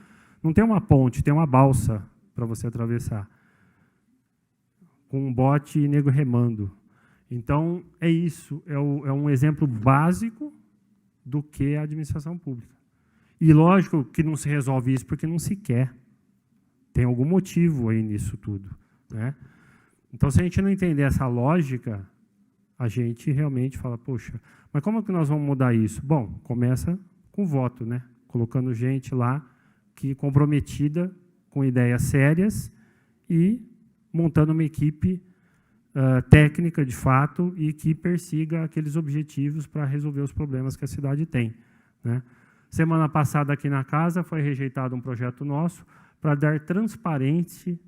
não tem uma ponte, tem uma balsa para você atravessar, com um bote e nego remando. Então, é isso, é um exemplo básico do que é a administração pública. E lógico que não se resolve isso porque não se quer. Tem algum motivo aí nisso tudo, né? Então, se a gente não entender essa lógica, a gente realmente fala, poxa, mas como é que nós vamos mudar isso? Bom, começa com voto, né? Colocando gente lá que comprometida com ideias sérias e montando uma equipe técnica, de fato, e que persiga aqueles objetivos para resolver os problemas que a cidade tem, né? Semana passada, aqui na casa, foi rejeitado um projeto nosso para dar transparência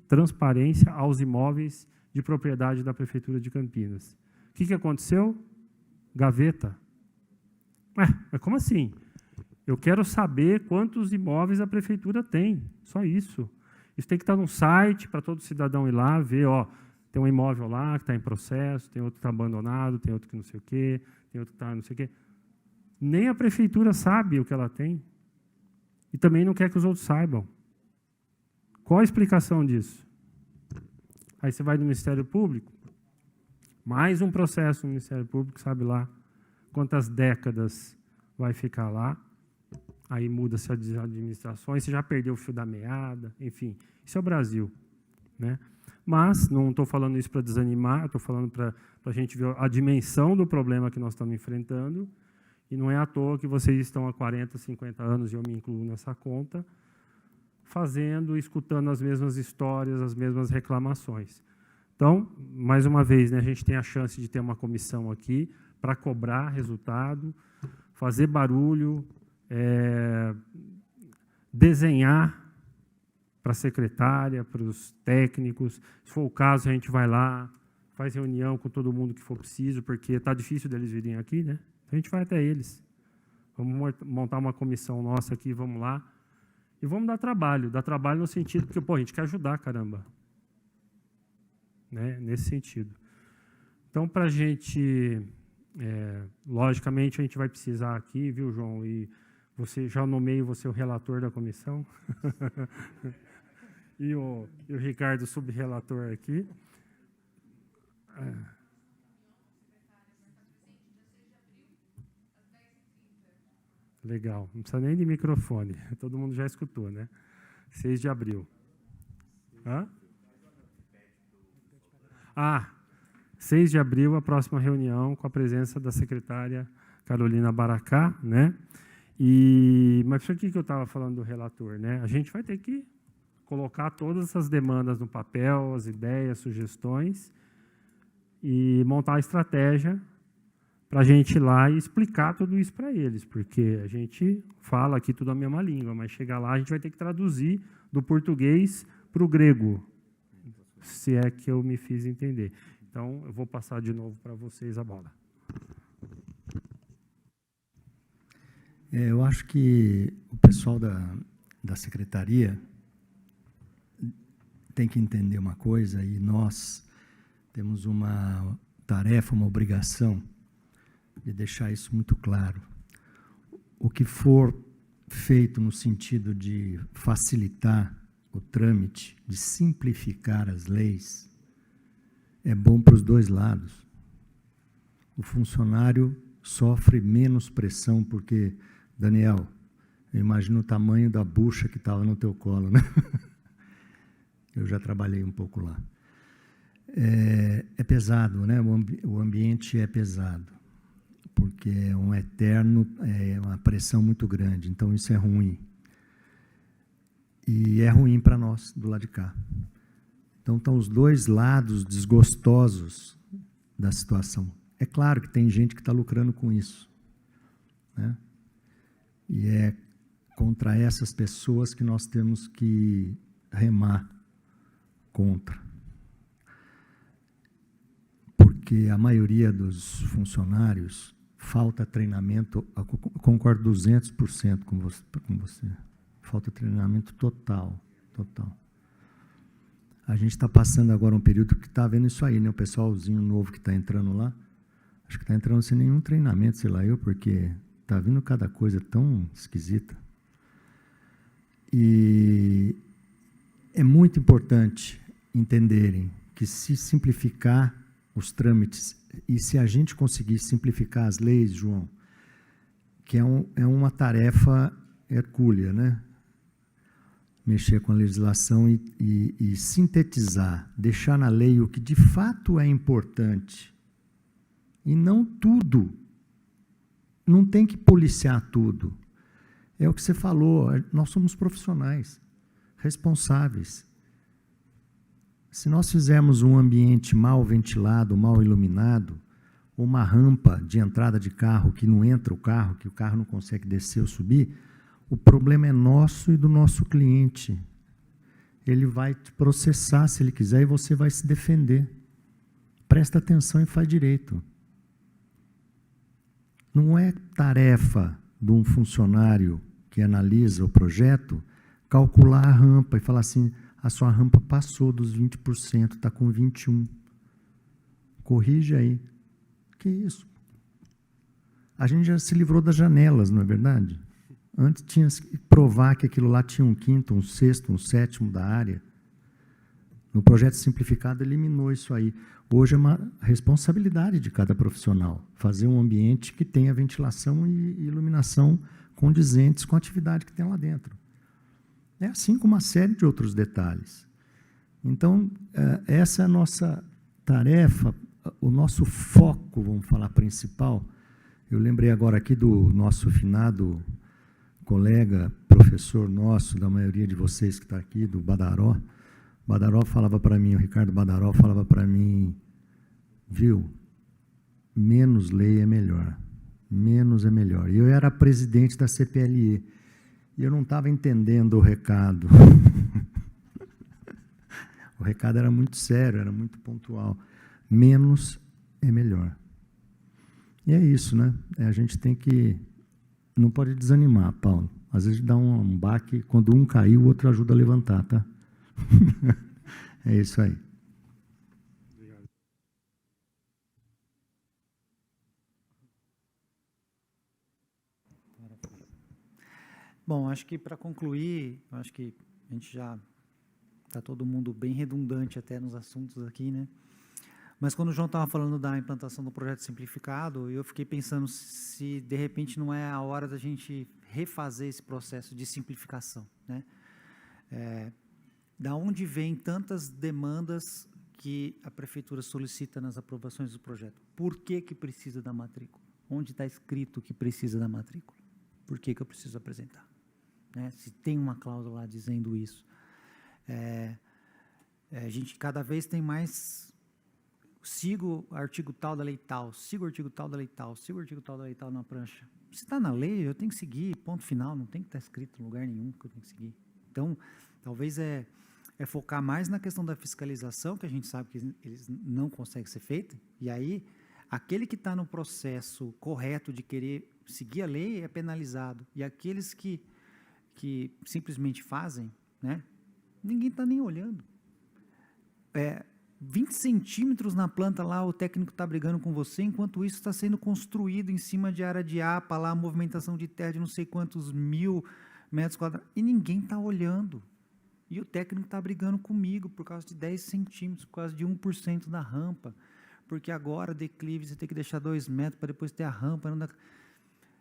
aos imóveis de propriedade da Prefeitura de Campinas. O que aconteceu? Gaveta. Mas como assim? Eu quero saber quantos imóveis a Prefeitura tem, só isso. Isso tem que estar no site para todo cidadão ir lá, ver, tem um imóvel lá que está em processo, tem outro que está abandonado, tem outro que não sei o quê, tem outro que está não sei o quê. Nem a Prefeitura sabe o que ela tem. E também não quer que os outros saibam. Qual a explicação disso? Aí você vai no Ministério Público, mais um processo no Ministério Público, sabe lá quantas décadas vai ficar lá, aí muda-se as administrações, você já perdeu o fio da meada, enfim, isso é o Brasil, né? Mas não estou falando isso para desanimar, estou falando para a gente ver a dimensão do problema que nós estamos enfrentando, e não é à toa que vocês estão há 40, 50 anos, e eu me incluo nessa conta, escutando as mesmas histórias, as mesmas reclamações. Então, mais uma vez, né, a gente tem a chance de ter uma comissão aqui para cobrar resultado, fazer barulho, desenhar para a secretária, para os técnicos. Se for o caso, a gente vai lá, faz reunião com todo mundo que for preciso, porque está difícil deles virem aqui, né? Então, a gente vai até eles. Vamos montar uma comissão nossa aqui, vamos lá. E vamos dar trabalho no sentido, porque, pô, a gente quer ajudar, caramba. Né? Nesse sentido. Então, para a gente, logicamente, a gente vai precisar aqui, viu, João? E você já nomeio você o relator da comissão. e o Ricardo, sub-relator aqui. Legal, não precisa nem de microfone, todo mundo já escutou, né? 6 de abril. Hã? 6 de abril, a próxima reunião com a presença da secretária Carolina Baracá, né? Mas por que eu estava falando do relator, né? A gente vai ter que colocar todas essas demandas no papel, as ideias, sugestões, e montar a estratégia para a gente ir lá e explicar tudo isso para eles, porque a gente fala aqui tudo a mesma língua, mas chegar lá a gente vai ter que traduzir do português para o grego, se é que eu me fiz entender. Então, eu vou passar de novo para vocês a bola. Eu acho que o pessoal da secretaria tem que entender uma coisa, e nós temos uma tarefa, uma obrigação de deixar isso muito claro. O que for feito no sentido de facilitar o trâmite, de simplificar as leis, é bom para os dois lados. O funcionário sofre menos pressão, porque, Daniel, eu imagino o tamanho da bucha que estava no teu colo, né? Eu já trabalhei um pouco lá. É pesado, né? O ambiente é pesado, porque é uma pressão muito grande, então isso é ruim. E é ruim para nós, do lado de cá. Então, estão os dois lados desgostosos da situação. É claro que tem gente que está lucrando com isso, né? E é contra essas pessoas que nós temos que remar contra. Porque a maioria dos funcionários falta treinamento, eu concordo 200% com você. Falta treinamento total. A gente está passando agora um período que está vendo isso aí, né? O pessoalzinho novo que está entrando lá, acho que está entrando sem nenhum treinamento, sei lá eu, porque está vindo cada coisa tão esquisita. E é muito importante entenderem que, se simplificar os trâmites, e se a gente conseguir simplificar as leis, João, que é uma tarefa hercúlea, né? Mexer com a legislação e sintetizar, deixar na lei o que de fato é importante, e não tudo. Não tem que policiar tudo. É o que você falou, nós somos profissionais, responsáveis. Se nós fizermos um ambiente mal ventilado, mal iluminado, uma rampa de entrada de carro que não entra o carro, que o carro não consegue descer ou subir, o problema é nosso e do nosso cliente. Ele vai te processar se ele quiser e você vai se defender. Presta atenção e faz direito. Não é tarefa de um funcionário que analisa o projeto calcular a rampa e falar assim: a sua rampa passou dos 20%, está com 21%. Corrige aí. Que isso? A gente já se livrou das janelas, não é verdade? Antes tinha que provar que aquilo lá tinha um quinto, um sexto, um sétimo da área. No projeto simplificado eliminou isso aí. Hoje é uma responsabilidade de cada profissional fazer um ambiente que tenha ventilação e iluminação condizentes com a atividade que tem lá dentro. É assim como uma série de outros detalhes. Então, essa é a nossa tarefa, o nosso foco, vamos falar, principal. Eu lembrei agora aqui do nosso finado colega, professor nosso, da maioria de vocês que está aqui, do Badaró, Badaró falava para mim, o Ricardo Badaró falava para mim, viu, menos lei é melhor, menos é melhor. E eu era presidente da CPLE, e eu não estava entendendo o recado. O recado era muito sério, era muito pontual. Menos é melhor. E é isso, né? A gente tem que... Não pode desanimar, Paulo. Às vezes dá um baque, quando um cai, o outro ajuda a levantar, tá? É isso aí. Obrigado. Bom, acho que para concluir, acho que a gente já está todo mundo bem redundante até nos assuntos aqui, né? Mas quando o João estava falando da implantação do projeto simplificado, eu fiquei pensando se, de repente, não é a hora da gente refazer esse processo de simplificação, né? Da onde vêm tantas demandas que a prefeitura solicita nas aprovações do projeto? Por que precisa da matrícula? Onde está escrito que precisa da matrícula? Por que eu preciso apresentar? Né? Se tem uma cláusula lá dizendo isso. A gente cada vez tem mais... Sigo o artigo tal da lei tal, sigo o artigo tal da lei tal, sigo o artigo tal da lei tal na prancha. Se está na lei, eu tenho que seguir, ponto final, não tem que estar escrito em lugar nenhum que eu tenho que seguir. Então, talvez é focar mais na questão da fiscalização, que a gente sabe que eles não conseguem ser feito, e aí, aquele que está no processo correto de querer seguir a lei é penalizado, e aqueles que simplesmente fazem, né, ninguém está nem olhando. 20 centímetros na planta lá, o técnico está brigando com você, enquanto isso está sendo construído em cima de área de APA, lá, a movimentação de terra de não sei quantos 1000 metros quadrados, e ninguém está olhando. E o técnico está brigando comigo por causa de 10 centímetros, por causa de 1% da rampa, porque agora declive você tem que deixar 2 metros para depois ter a rampa. Não dá...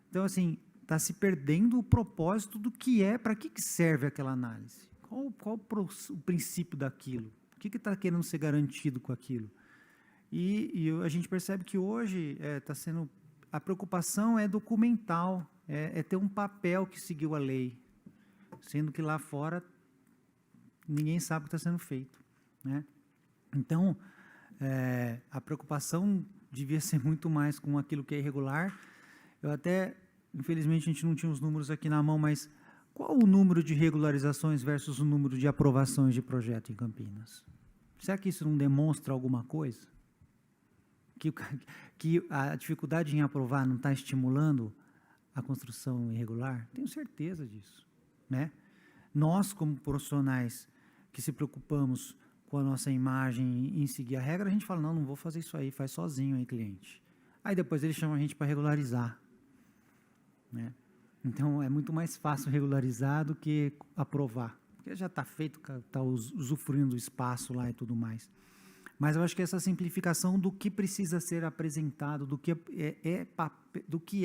Então, assim, está se perdendo o propósito do que é, para que serve aquela análise. Qual o princípio daquilo? O que está querendo ser garantido com aquilo? E a gente percebe que hoje está sendo... A preocupação é documental, é ter um papel que seguiu a lei, sendo que lá fora ninguém sabe o que está sendo feito, né? Então, a preocupação devia ser muito mais com aquilo que é irregular. Eu até, infelizmente, a gente não tinha os números aqui na mão, mas qual o número de regularizações versus o número de aprovações de projeto em Campinas? Será que isso não demonstra alguma coisa? Que a dificuldade em aprovar não está estimulando a construção irregular? Tenho certeza disso, né? Nós, como profissionais que se preocupamos com a nossa imagem em seguir a regra, a gente fala, não vou fazer isso aí, faz sozinho aí, cliente. Aí depois ele chama a gente para regularizar, né? Então, é muito mais fácil regularizar do que aprovar, porque já está feito, está usufruindo do espaço lá e tudo mais. Mas eu acho que essa simplificação do que precisa ser apresentado, do que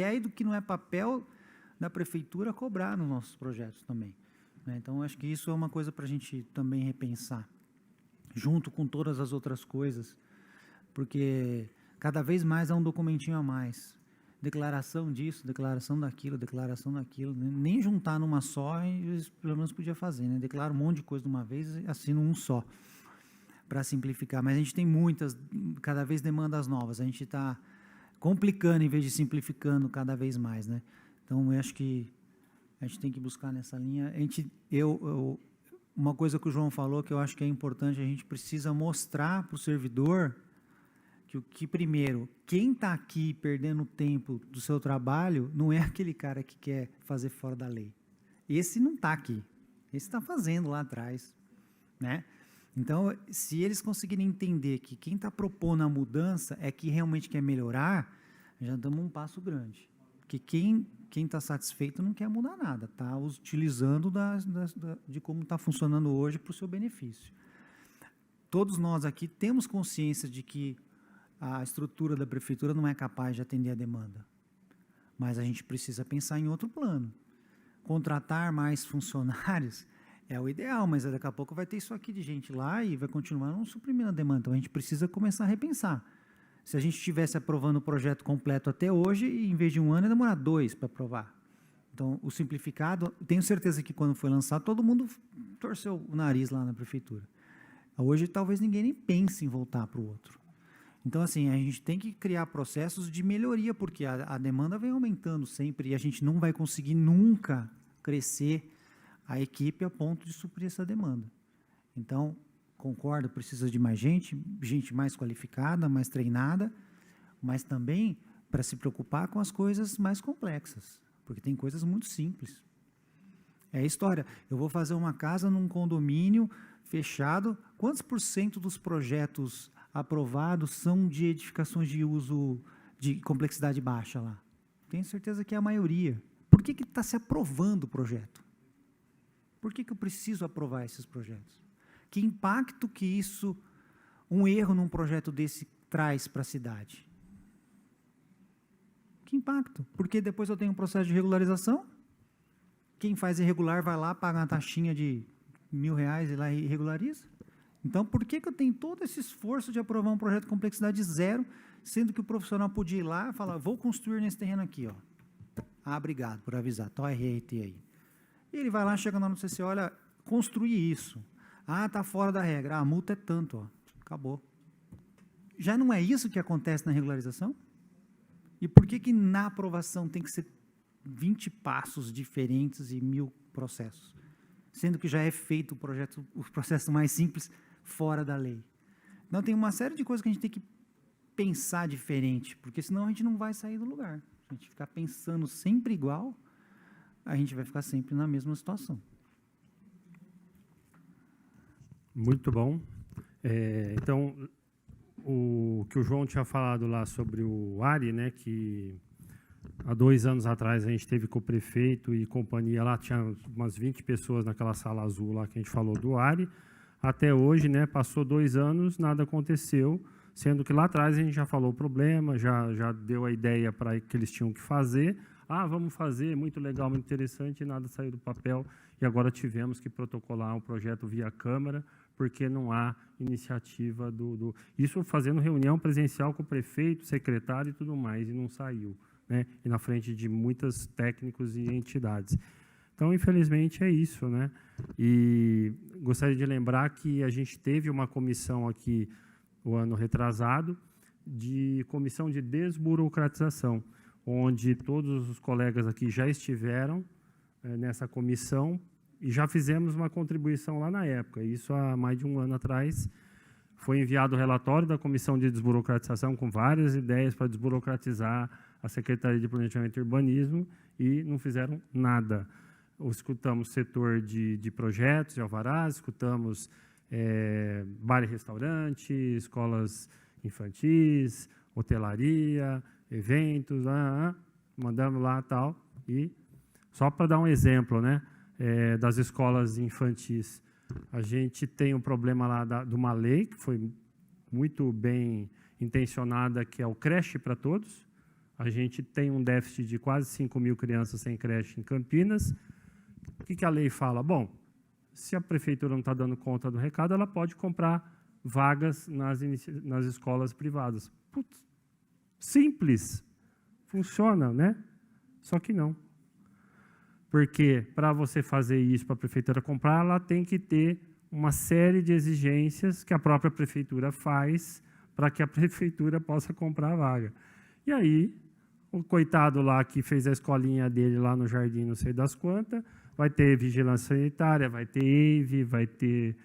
é e do que não é papel da prefeitura cobrar nos nossos projetos também, né? Então, acho que isso é uma coisa para a gente também repensar, junto com todas as outras coisas, porque cada vez mais há um documentinho a mais. Declaração disso, declaração daquilo, nem juntar numa só, e pelo menos podia fazer, né? Declara um monte de coisa de uma vez e assina um só, para simplificar. Mas a gente tem muitas, cada vez demandas novas, a gente está complicando em vez de simplificando cada vez mais, né? Então, eu acho que a gente tem que buscar nessa linha. Uma coisa que o João falou, que eu acho que é importante, a gente precisa mostrar para o servidor que, primeiro, quem está aqui perdendo tempo do seu trabalho não é aquele cara que quer fazer fora da lei. Esse não está aqui. Esse está fazendo lá atrás, né? Então, se eles conseguirem entender que quem está propondo a mudança é que realmente quer melhorar, já damos um passo grande. Porque quem está satisfeito não quer mudar nada, está utilizando de como está funcionando hoje para o seu benefício. Todos nós aqui temos consciência de que a estrutura da prefeitura não é capaz de atender a demanda, mas a gente precisa pensar em outro plano. Contratar mais funcionários é o ideal, mas daqui a pouco vai ter isso aqui de gente lá e vai continuar não suprimindo a demanda. Então, a gente precisa começar a repensar. Se a gente estivesse aprovando o projeto completo até hoje, em vez de 1 ano, ia demorar 2 para aprovar. Então, o simplificado, tenho certeza que quando foi lançado, todo mundo torceu o nariz lá na prefeitura. Hoje, talvez ninguém nem pense em voltar para o outro. Então, assim, a gente tem que criar processos de melhoria, porque a demanda vem aumentando sempre e a gente não vai conseguir nunca crescer a equipe a ponto de suprir essa demanda. Então, concordo, precisa de mais gente mais qualificada, mais treinada, mas também para se preocupar com as coisas mais complexas, porque tem coisas muito simples. É a história. Eu vou fazer uma casa num condomínio fechado. Quantos % dos projetos aprovados são de edificações de uso de complexidade baixa lá? Tenho certeza que é a maioria. Por que está se aprovando o projeto? Por que eu preciso aprovar esses projetos? Que impacto que isso, um erro num projeto desse, traz para a cidade? Que impacto? Porque depois eu tenho um processo de regularização. Quem faz irregular vai lá, paga uma taxinha de R$1.000 e lá e regulariza. Então, por que eu tenho todo esse esforço de aprovar um projeto de complexidade zero, sendo que o profissional podia ir lá e falar, vou construir nesse terreno aqui, ó. Ah, obrigado por avisar, tá o RRT aí. E ele vai lá, chega na notícia, olha, construir isso. Ah, está fora da regra. Ah, a multa é tanto, ó. Acabou. Já não é isso que acontece na regularização? E por que na aprovação tem que ser 20 passos diferentes e 1.000 processos? Sendo que já é feito o processo mais simples fora da lei. Então, tem uma série de coisas que a gente tem que pensar diferente, porque senão a gente não vai sair do lugar. Se a gente ficar pensando sempre igual, a gente vai ficar sempre na mesma situação. Muito bom. Então, o que o João tinha falado lá sobre o ARI, né, que há 2 anos atrás a gente teve com o prefeito e companhia lá, tinha umas 20 pessoas naquela sala azul lá que a gente falou do ARI. Até hoje, né, passou 2 anos, nada aconteceu, sendo que lá atrás a gente já falou o problema, já deu a ideia para que eles tinham que fazer. Ah, vamos fazer, muito legal, muito interessante, e nada saiu do papel. E agora tivemos que protocolar um projeto via Câmara, porque não há iniciativa Isso fazendo reunião presencial com o prefeito, secretário e tudo mais, e não saiu, né? E na frente de muitos técnicos e entidades. Então, infelizmente, é isso, né? E gostaria de lembrar que a gente teve uma comissão aqui, o ano retrasado, de comissão de desburocratização, onde todos os colegas aqui já estiveram nessa comissão e já fizemos uma contribuição lá na época. Isso há mais de 1 ano atrás. Foi enviado o relatório da comissão de desburocratização com várias ideias para desburocratizar a Secretaria de Planejamento e Urbanismo e não fizeram nada. Escutamos setor de projetos, de alvarás, escutamos bar e restaurante, escolas infantis, hotelaria, eventos, mandamos lá tal. E só para dar um exemplo, né, das escolas infantis, a gente tem um problema lá de uma lei que foi muito bem intencionada, que é o creche para todos. A gente tem um déficit de quase 5.000 crianças sem creche em Campinas. O que a lei fala? Bom, se a prefeitura não está dando conta do recado, ela pode comprar vagas nas escolas privadas. Putz, simples, funciona, né? Só que não. Porque, para você fazer isso, para a prefeitura comprar, ela tem que ter uma série de exigências que a própria prefeitura faz para que a prefeitura possa comprar a vaga. E aí, o coitado lá que fez a escolinha dele lá no jardim, não sei das quantas, vai ter vigilância sanitária, vai ter EIV, vai ter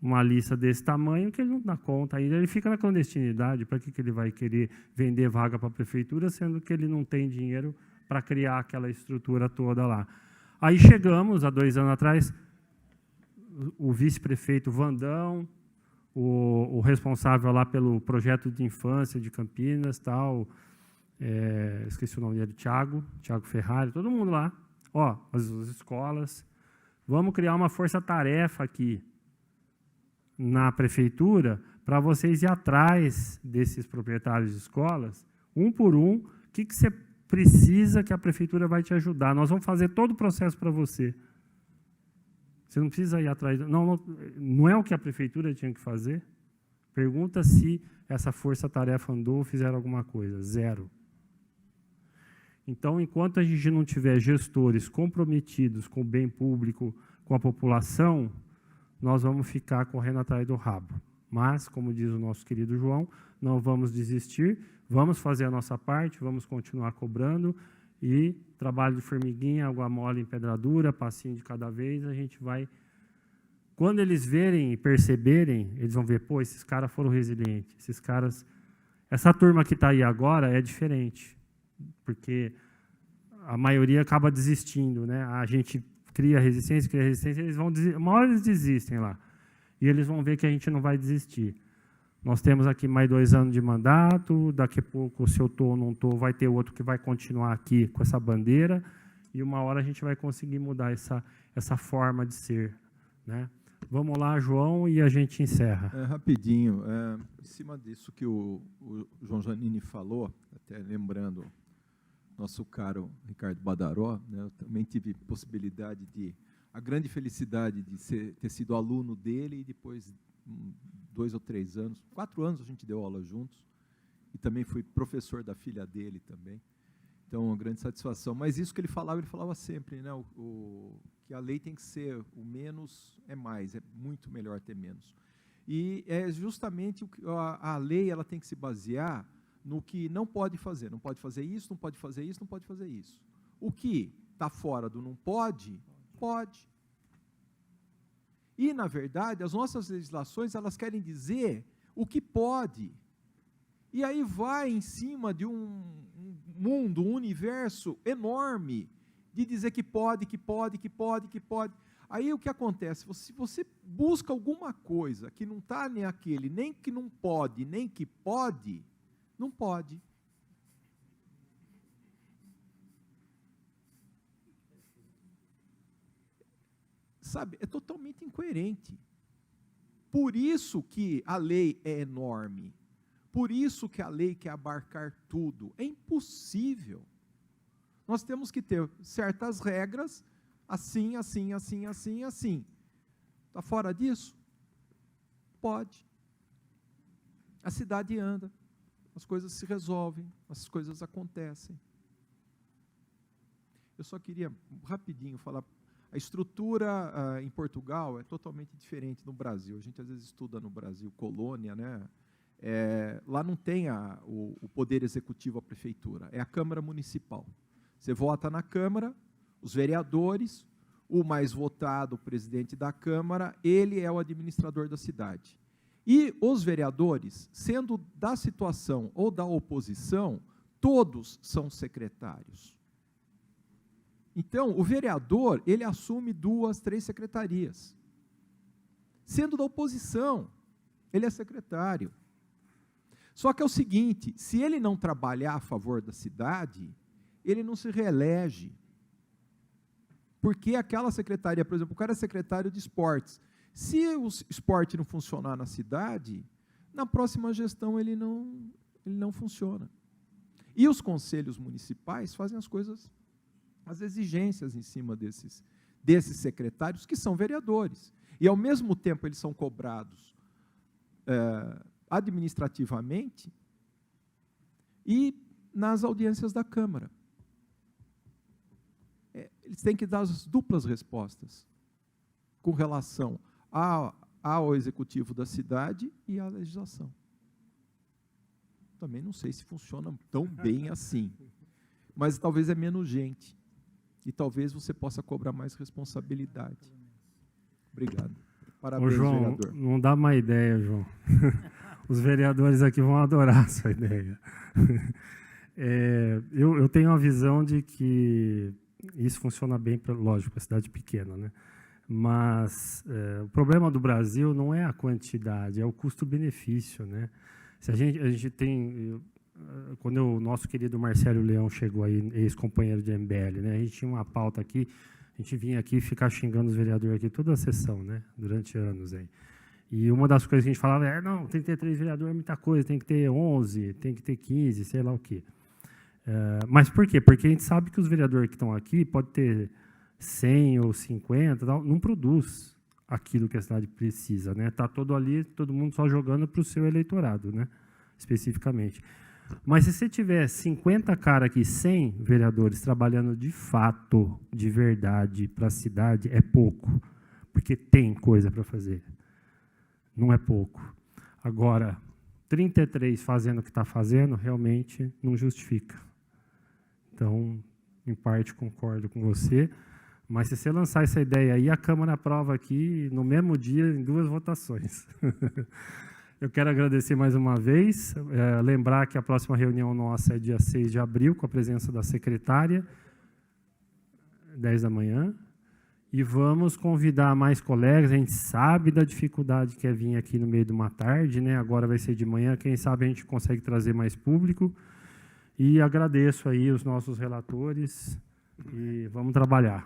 uma lista desse tamanho que ele não dá conta ainda. Ele fica na clandestinidade. Para que ele vai querer vender vaga para a prefeitura, sendo que ele não tem dinheiro para criar aquela estrutura toda lá? Aí chegamos, há 2 anos atrás, o vice-prefeito Vandão, o responsável lá pelo projeto de infância de Campinas, tal, esqueci o nome dele, Thiago Ferrari, todo mundo lá, ó, as escolas, vamos criar uma força-tarefa aqui na prefeitura para vocês ir atrás desses proprietários de escolas, um por um, o que você precisa que a prefeitura vai te ajudar. Nós vamos fazer todo o processo para você. Você não precisa ir atrás. Não é o que a prefeitura tinha que fazer? Pergunta se essa força-tarefa andou, fizeram alguma coisa. 0. Então, enquanto a gente não tiver gestores comprometidos com o bem público, com a população, nós vamos ficar correndo atrás do rabo. Mas, como diz o nosso querido João, não vamos desistir, vamos fazer a nossa parte, vamos continuar cobrando, e trabalho de formiguinha, água mole em pedra dura, passinho de cada vez, a gente vai... Quando eles verem e perceberem, eles vão ver, pô, esses caras foram resilientes, esses caras... Essa turma que está aí agora é diferente, porque a maioria acaba desistindo, né? A gente cria resistência, eles vão desistir, uma hora eles desistem lá, e eles vão ver que a gente não vai desistir. Nós temos aqui mais 2 anos de mandato, daqui a pouco, se eu estou ou não estou, vai ter outro que vai continuar aqui com essa bandeira, e uma hora a gente vai conseguir mudar essa forma de ser, né? Vamos lá, João, e a gente encerra. Rapidinho, em cima disso que o João Janini falou, até lembrando nosso caro Ricardo Badaró, né, eu também tive possibilidade a grande felicidade de ter sido aluno dele, e depois 2 ou 3 anos, 4 anos a gente deu aula juntos, e também fui professor da filha dele também. Então, uma grande satisfação. Mas isso que ele falava sempre, né? Que a lei tem que ser o menos é mais, é muito melhor ter menos. E é justamente a lei, ela tem que se basear no que não pode fazer. Não pode fazer isso, não pode fazer isso, não pode fazer isso. O que está fora do não pode, pode. E, na verdade, as nossas legislações, elas querem dizer o que pode. E aí vai em cima de um mundo, um universo enorme, de dizer que pode, que pode, que pode, que pode. Aí o que acontece? Se você busca alguma coisa que não está nem aquele, nem que não pode, nem que pode, não pode. Sabe, é totalmente incoerente. Por isso que a lei é enorme. Por isso que a lei quer abarcar tudo. É impossível. Nós temos que ter certas regras, assim, assim, assim, assim, assim. Está fora disso? Pode. A cidade anda, as coisas se resolvem, as coisas acontecem. Eu só queria, rapidinho, falar, a estrutura em Portugal é totalmente diferente do Brasil. A gente, às vezes, estuda no Brasil, colônia, né? Lá não tem o poder executivo, a prefeitura, é a Câmara Municipal. Você vota na Câmara, os vereadores, o mais votado, o presidente da Câmara, ele é o administrador da cidade. E os vereadores, sendo da situação ou da oposição, todos são secretários. Então, o vereador, ele assume 2, 3 secretarias. Sendo da oposição, ele é secretário. Só que é o seguinte, se ele não trabalhar a favor da cidade, ele não se reelege. Porque aquela secretaria, por exemplo, o cara é secretário de esportes. Se o esporte não funcionar na cidade, na próxima gestão ele não funciona. E os conselhos municipais fazem as coisas, as exigências em cima desses secretários, que são vereadores. E, ao mesmo tempo, eles são cobrados administrativamente e nas audiências da Câmara. Eles têm que dar as duplas respostas com relação ao executivo da cidade e à legislação. Também não sei se funciona tão bem assim, mas talvez é menos gente e talvez você possa cobrar mais responsabilidade. Obrigado. Parabéns, João, vereador. Não dá má ideia, João. Os vereadores aqui vão adorar a sua ideia. Eu tenho a visão de que isso funciona bem, lógico, para a cidade pequena, né? Mas o problema do Brasil não é a quantidade, é o custo-benefício, né? Se a gente tem... Quando o nosso querido Marcelo Leão chegou aí, ex-companheiro de MBL, né? A gente tinha uma pauta aqui, a gente vinha aqui ficar xingando os vereadores aqui toda a sessão, né? Durante anos aí. E uma das coisas que a gente falava não, tem que ter 3 vereadores, é muita coisa, tem que ter 11, tem que ter 15, sei lá o quê. Mas por quê? Porque a gente sabe que os vereadores que estão aqui, pode ter 100 ou 50, não produz aquilo que a cidade precisa, né? Está todo ali, todo mundo só jogando para o seu eleitorado, né? Especificamente. Mas se você tiver 50 caras aqui, 100 vereadores trabalhando de fato, de verdade, para a cidade, é pouco. porque tem coisa para fazer. Não é pouco. Agora, 33 fazendo o que está fazendo, realmente não justifica. Então, em parte, concordo com você, mas se você lançar essa ideia aí, a Câmara aprova aqui no mesmo dia, em 2 votações. Eu quero agradecer mais uma vez, lembrar que a próxima reunião nossa é dia 6 de abril, com a presença da secretária, 10 da manhã, e vamos convidar mais colegas. A gente sabe da dificuldade que é vir aqui no meio de uma tarde, né? Agora vai ser de manhã, quem sabe a gente consegue trazer mais público. E agradeço aí os nossos relatores e vamos trabalhar.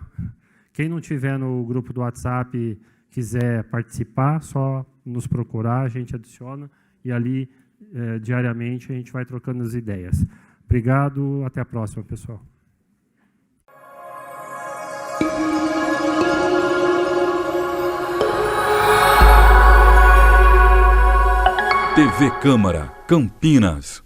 Quem não tiver no grupo do WhatsApp, quiser participar, só nos procurar, a gente adiciona e ali, diariamente, a gente vai trocando as ideias. Obrigado, até a próxima, pessoal. TV Câmara, Campinas.